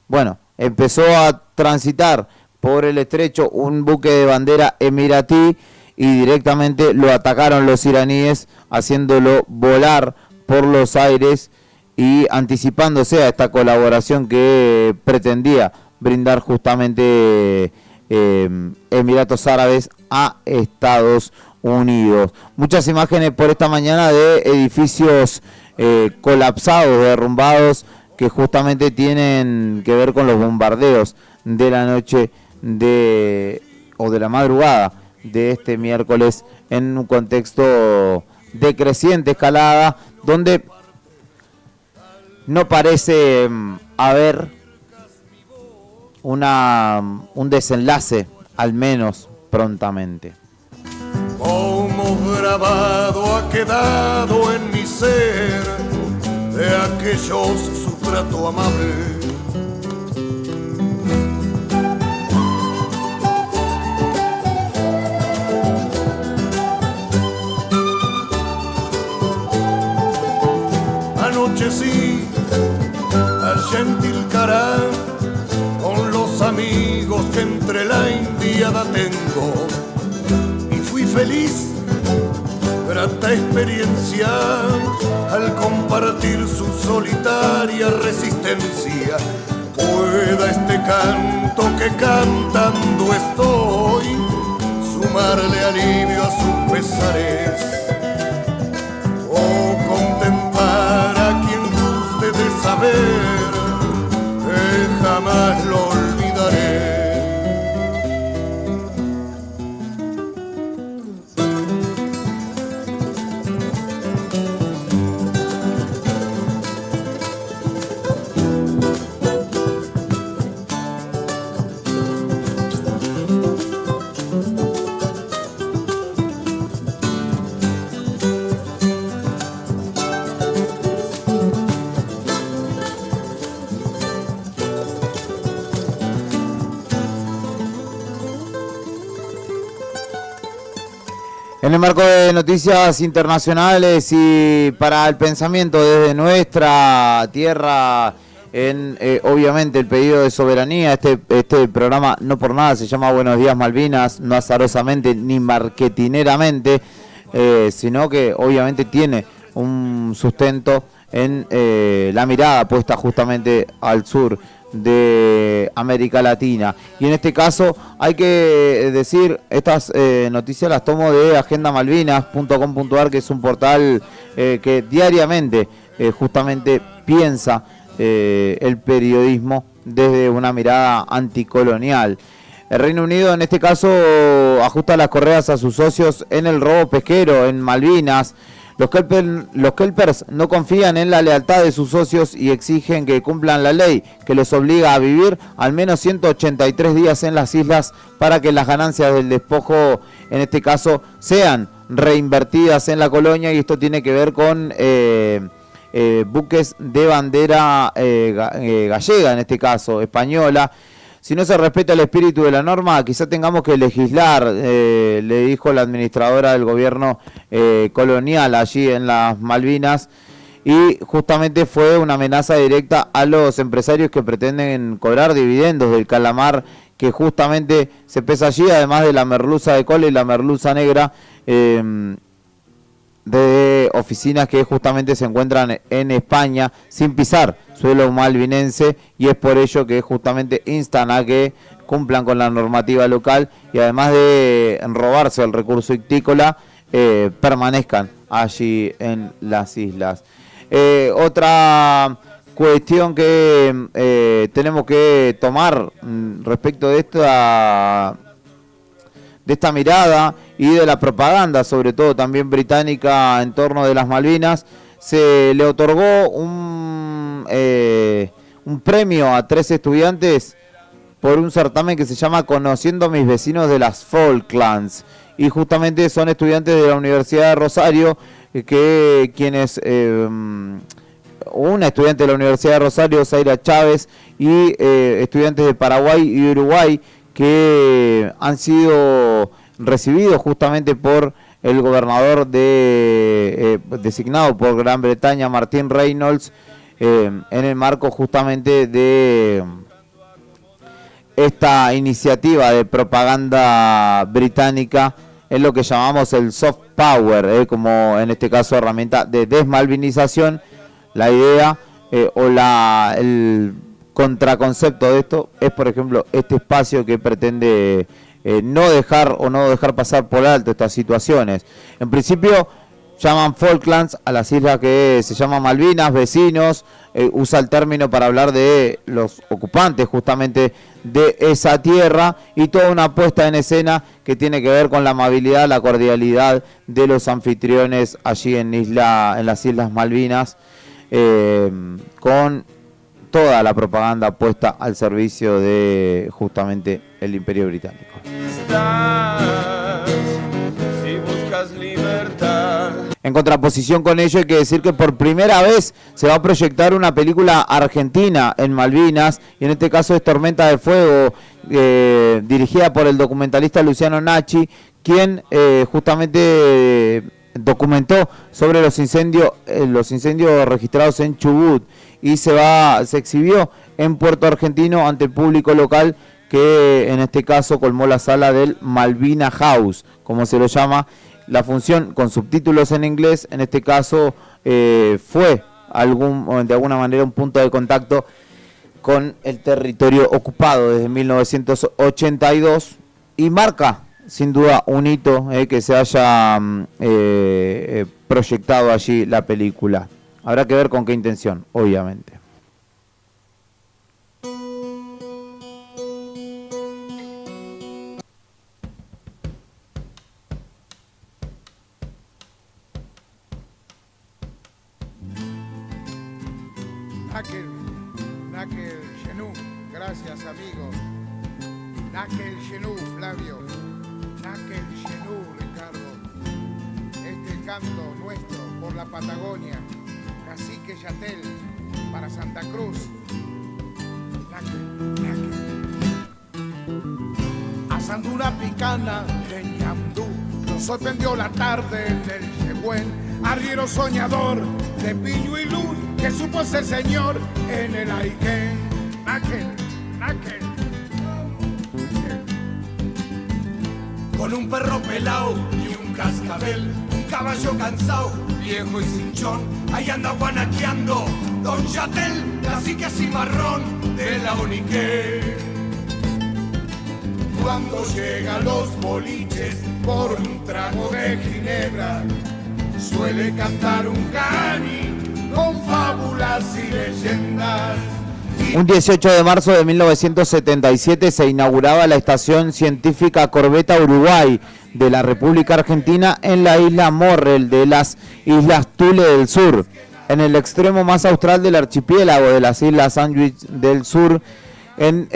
Bueno, empezó a transitar por el estrecho un buque de bandera emiratí y directamente lo atacaron los iraníes, haciéndolo volar por los aires y anticipándose a esta colaboración que pretendía brindar justamente Emiratos Árabes a Estados Unidos. Muchas imágenes por esta mañana de edificios colapsados, derrumbados, que justamente tienen que ver con los bombardeos de la noche o de la madrugada de este miércoles, en un contexto de creciente escalada, donde no parece haber un desenlace, al menos prontamente. Como grabado ha quedado en mi ser de aquellos su trato amable. Anochecí allá en Tilcará con los amigos que entre la indiada tengo y fui feliz, grata experiencia al compartir su solitaria resistencia. Pueda este canto que cantando estoy sumarle alivio a sus pesares o contemplar a quien guste de saber que jamás lo olvidaré. En el marco de noticias internacionales y para el pensamiento desde nuestra tierra, en obviamente el pedido de soberanía, este programa no por nada se llama Buenos Días Malvinas, no azarosamente ni marketineramente, sino que obviamente tiene un sustento en la mirada puesta justamente al sur de América Latina. Y en este caso hay que decir, estas noticias las tomo de agendamalvinas.com.ar, que es un portal que diariamente justamente piensa el periodismo desde una mirada anticolonial. El Reino Unido en este caso ajusta las correas a sus socios en el robo pesquero en Malvinas. Los kelpers no confían en la lealtad de sus socios y exigen que cumplan la ley que los obliga a vivir al menos 183 días en las islas para que las ganancias del despojo, en este caso, sean reinvertidas en la colonia, y esto tiene que ver con buques de bandera gallega, en este caso española. Si no se respeta el espíritu de la norma, quizá tengamos que legislar, le dijo la administradora del gobierno colonial allí en las Malvinas, y justamente fue una amenaza directa a los empresarios que pretenden cobrar dividendos del calamar que justamente se pesa allí, además de la merluza de cola y la merluza negra, de oficinas que justamente se encuentran en España sin pisar suelo malvinense, y es por ello que justamente instan a que cumplan con la normativa local y además de robarse el recurso ictícola, permanezcan allí en las islas. Otra cuestión que tenemos que tomar respecto de esta mirada y de la propaganda, sobre todo también británica, en torno de las Malvinas, se le otorgó un premio a 3 estudiantes por un certamen que se llama Conociendo a mis vecinos de las Falklands. Y justamente son estudiantes de la Universidad de Rosario, una estudiante de la Universidad de Rosario, Zaira Chávez, y estudiantes de Paraguay y Uruguay, que han sido recibidos justamente por el gobernador designado por Gran Bretaña, Martin Reynolds, en el marco justamente de esta iniciativa de propaganda británica, es lo que llamamos el soft power, como en este caso herramienta de desmalvinización. La idea el contraconcepto de esto es, por ejemplo, este espacio que pretende no dejar pasar por alto estas situaciones. En principio llaman Falklands a las islas que se llaman Malvinas, vecinos, usa el término para hablar de los ocupantes justamente de esa tierra, y toda una puesta en escena que tiene que ver con la amabilidad, la cordialidad de los anfitriones allí en las Islas Malvinas, con toda la propaganda puesta al servicio de justamente el Imperio Británico. Si buscas libertad. En contraposición con ello, hay que decir que por primera vez se va a proyectar una película argentina en Malvinas, y en este caso es Tormenta de Fuego, dirigida por el documentalista Luciano Nachi, quien justamente documentó sobre los incendios registrados en Chubut, y se exhibió en Puerto Argentino ante el público local, que en este caso colmó la sala del Malvina House, como se lo llama. La función con subtítulos en inglés, en este caso, fue de alguna manera un punto de contacto con el territorio ocupado desde 1982, y marca sin duda un hito que se haya proyectado allí la película. Habrá que ver con qué intención, obviamente. Nakel Genú, gracias amigo. Nakel Genú, Flavio. Nakel Genú, Ricardo. Este canto nuestro por la Patagonia. Cacique Yatel para Santa Cruz. Nakel. Asando una picana de ñandú, nos sorprendió la tarde en el Yehuen, arriero soñador de Piño y Luz, que supo ser señor en el Aikén. Nakel. Con un perro pelao y un cascabel, un caballo cansado, viejo y cinchón, ahí anda guanaqueando Don Yatel, cacique cimarrón de la Uniquén. Cuando llegan los boliches por un trago de ginebra, suele cantar un cani con fábulas y leyendas. Un 18 de marzo de 1977 se inauguraba la estación científica Corbeta Uruguay de la República Argentina en la isla Morrell de las Islas Thule del Sur, en el extremo más austral del archipiélago de las Islas Sandwich del Sur, en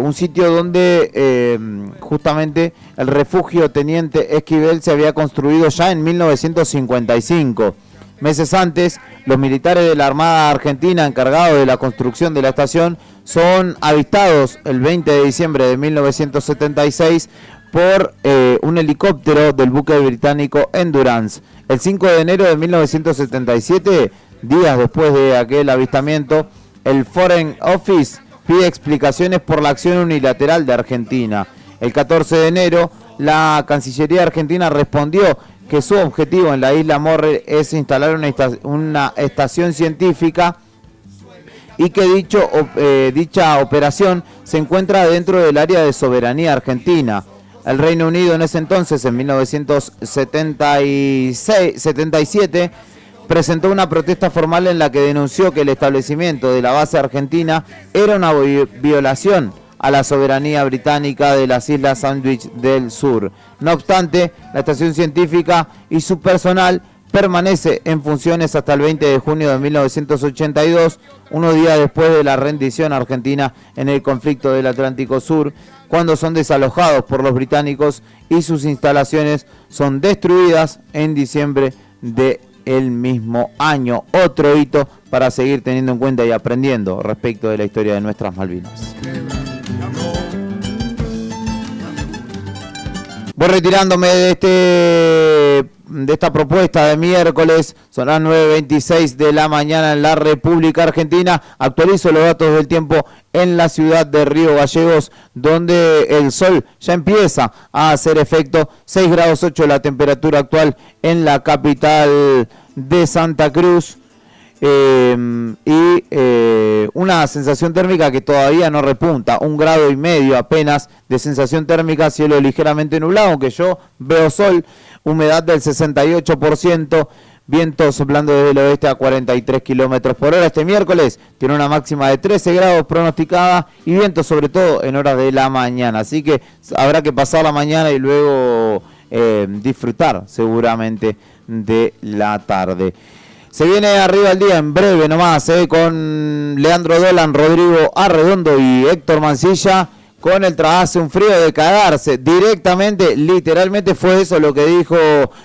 un sitio donde justamente el refugio Teniente Esquivel se había construido ya en 1955. Meses antes, los militares de la Armada Argentina encargados de la construcción de la estación son avistados el 20 de diciembre de 1976 por un helicóptero del buque británico Endurance. El 5 de enero de 1977, días después de aquel avistamiento, el Foreign Office pide explicaciones por la acción unilateral de Argentina. El 14 de enero, la Cancillería Argentina respondió que su objetivo en la isla Morrell es instalar una estación científica, y que dicha operación se encuentra dentro del área de soberanía argentina. El Reino Unido en ese entonces, en 1977, presentó una protesta formal en la que denunció que el establecimiento de la base argentina era una violación a la soberanía británica de las Islas Sandwich del Sur. No obstante, la estación científica y su personal permanece en funciones hasta el 20 de junio de 1982, unos días después de la rendición argentina en el conflicto del Atlántico Sur, cuando son desalojados por los británicos y sus instalaciones son destruidas en diciembre del mismo año. Otro hito para seguir teniendo en cuenta y aprendiendo respecto de la historia de nuestras Malvinas. Voy retirándome de esta propuesta de miércoles. Son las 9:26 de la mañana en la República Argentina. Actualizo los datos del tiempo en la ciudad de Río Gallegos, donde el sol ya empieza a hacer efecto. 6 grados 8 la temperatura actual en la capital de Santa Cruz. Una sensación térmica que todavía no repunta, 1,5 grados apenas de sensación térmica, cielo ligeramente nublado, aunque yo veo sol, humedad del 68%, viento soplando desde el oeste a 43 kilómetros por hora. Este miércoles tiene una máxima de 13 grados pronosticada y viento sobre todo en horas de la mañana, así que habrá que pasar la mañana y luego disfrutar seguramente de la tarde. Se viene arriba el día en breve nomás, con Leandro Dolan, Rodrigo Arredondo y Héctor Mancilla, con el hace un frío de cagarse. Directamente, literalmente fue eso lo que dijo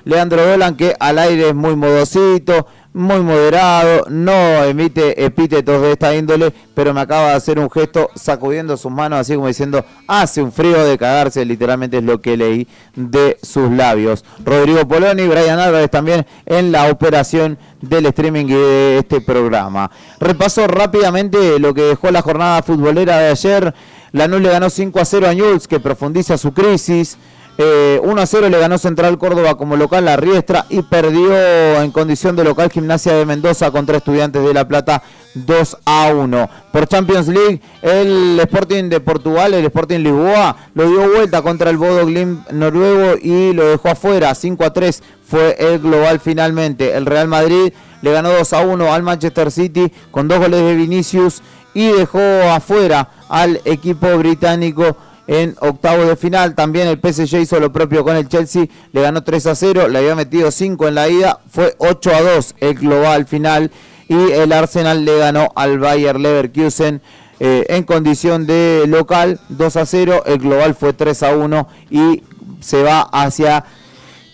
Leandro Dolan, que al aire es muy modosito, muy moderado, no emite epítetos de esta índole, pero me acaba de hacer un gesto sacudiendo sus manos, así como diciendo, hace un frío de cagarse, literalmente es lo que leí de sus labios. Rodrigo Poloni, Brian Álvarez también en la operación del streaming de este programa. Repaso rápidamente lo que dejó la jornada futbolera de ayer. Lanús le ganó 5-0 a Newell's, que profundiza su crisis. 1-0 le ganó Central Córdoba como local a Riestra y perdió en condición de local Gimnasia de Mendoza contra Estudiantes de La Plata 2-1. Por Champions League, el Sporting de Portugal, el Sporting Lisboa, lo dio vuelta contra el Bodo Glimt noruego y lo dejó afuera. 5-3 fue el global finalmente. El Real Madrid le ganó 2-1 al Manchester City con 2 goles de Vinicius y dejó afuera al equipo británico en octavos de final. También el PSG hizo lo propio con el Chelsea, le ganó 3-0, le había metido 5 en la ida, fue 8-2 el global final, y el Arsenal le ganó al Bayer Leverkusen en condición de local 2-0, el global fue 3-1 y se va hacia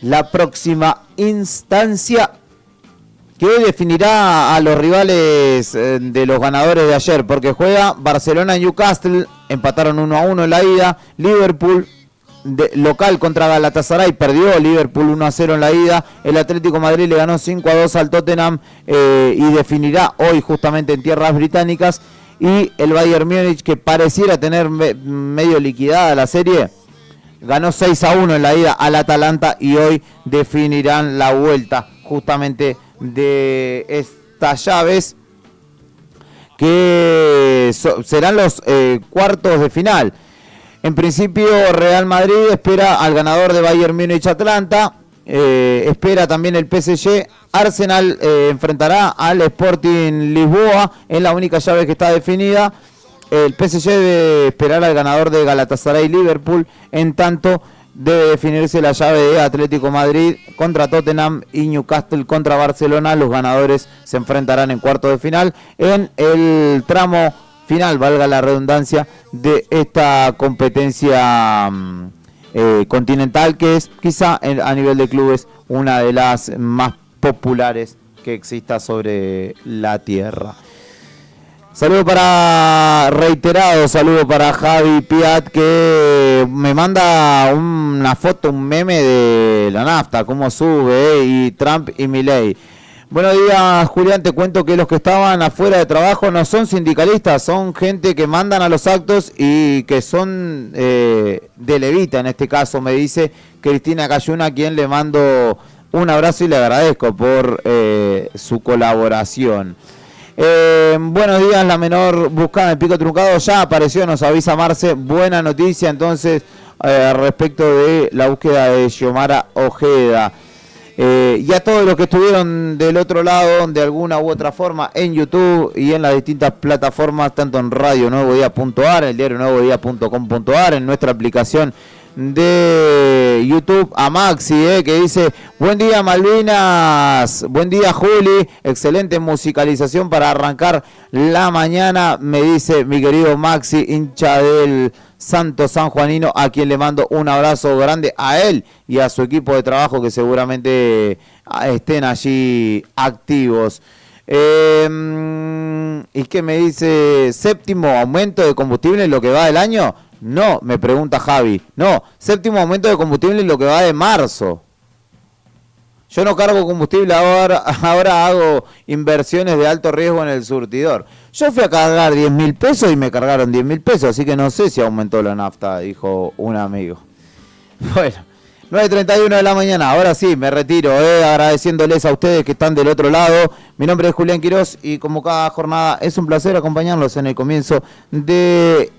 la próxima instancia, que hoy definirá a los rivales de los ganadores de ayer, porque juega Barcelona-Newcastle, empataron 1-1 en la ida, Liverpool local contra Galatasaray, perdió Liverpool 1-0 en la ida, el Atlético Madrid le ganó 5-2 al Tottenham y definirá hoy justamente en tierras británicas, y el Bayern Múnich, que pareciera tener medio liquidada la serie, ganó 6-1 en la ida al Atalanta y hoy definirán la vuelta justamente de estas llaves, que serán los cuartos de final. En principio Real Madrid espera al ganador de Bayern Múnich Atlanta, espera también el PSG. Arsenal enfrentará al Sporting Lisboa, es la única llave que está definida. El PSG debe esperar al ganador de Galatasaray Liverpool, en tanto debe definirse la llave de Atlético Madrid contra Tottenham y Newcastle contra Barcelona. Los ganadores se enfrentarán en cuartos de final en el tramo final, valga la redundancia, de esta competencia continental, que es quizá a nivel de clubes una de las más populares que exista sobre la tierra. Saludo para Javi Piat, que me manda una foto, un meme de la nafta, cómo sube, y Trump y Milei. Buenos días, Julián, te cuento que los que estaban afuera de trabajo no son sindicalistas, son gente que mandan a los actos y que son de Levita, en este caso, me dice Cristina Cayuna, a quien le mando un abrazo y le agradezco por su colaboración. Buenos días, la menor buscada en Pico Truncado ya apareció, nos avisa Marce. Buena noticia entonces respecto de la búsqueda de Xiomara Ojeda. Y a todos los que estuvieron del otro lado de alguna u otra forma en YouTube y en las distintas plataformas, tanto en radionuevodía.ar, en el diario nuevodía.com.ar, en nuestra aplicación de YouTube a Maxi, que dice: buen día Malvinas, buen día Juli, excelente musicalización para arrancar la mañana, me dice mi querido Maxi, hincha del Santo Sanjuanino, a quien le mando un abrazo grande a él y a su equipo de trabajo que seguramente estén allí activos. ¿Y qué me dice? ¿Séptimo aumento de combustible en lo que va del año? No, me pregunta Javi. No, séptimo aumento de combustible en lo que va de marzo. Yo no cargo combustible ahora hago inversiones de alto riesgo en el surtidor. Yo fui a cargar 10.000 pesos y me cargaron 10.000 pesos, así que no sé si aumentó la nafta, dijo un amigo. Bueno, 9:31 de la mañana, ahora sí, me retiro, agradeciéndoles a ustedes que están del otro lado. Mi nombre es Julián Quirós y como cada jornada es un placer acompañarlos en el comienzo de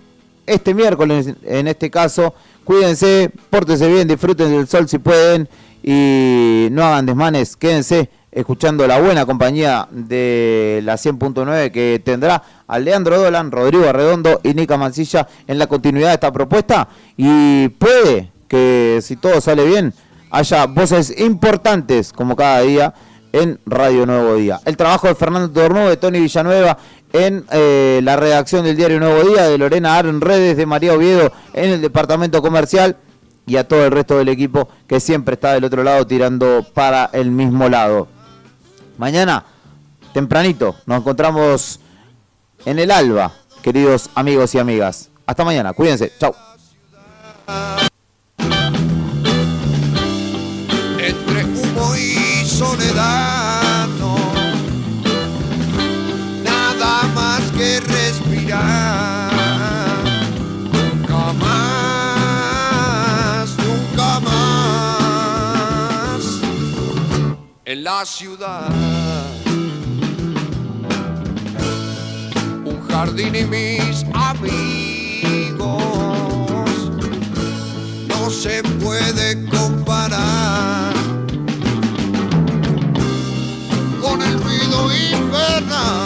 este miércoles, en este caso. Cuídense, pórtense bien, disfruten del sol si pueden y no hagan desmanes, quédense escuchando la buena compañía de la 100.9 que tendrá a Leandro Dolan, Rodrigo Arredondo y Nica Mancilla en la continuidad de esta propuesta, y puede que si todo sale bien haya voces importantes como cada día en Radio Nuevo Día. El trabajo de Fernando Tornú, de Tony Villanueva en la redacción del diario Nuevo Día, de Lorena Aro en redes, de María Oviedo en el departamento comercial y a todo el resto del equipo que siempre está del otro lado tirando para el mismo lado. Mañana, tempranito, nos encontramos en el alba, queridos amigos y amigas. Hasta mañana, cuídense, chau. Entre humo y soledad, no, nada más que respirar. Nunca más en la ciudad. Un jardín y mis amigos no se puede comparar con el ruido infernal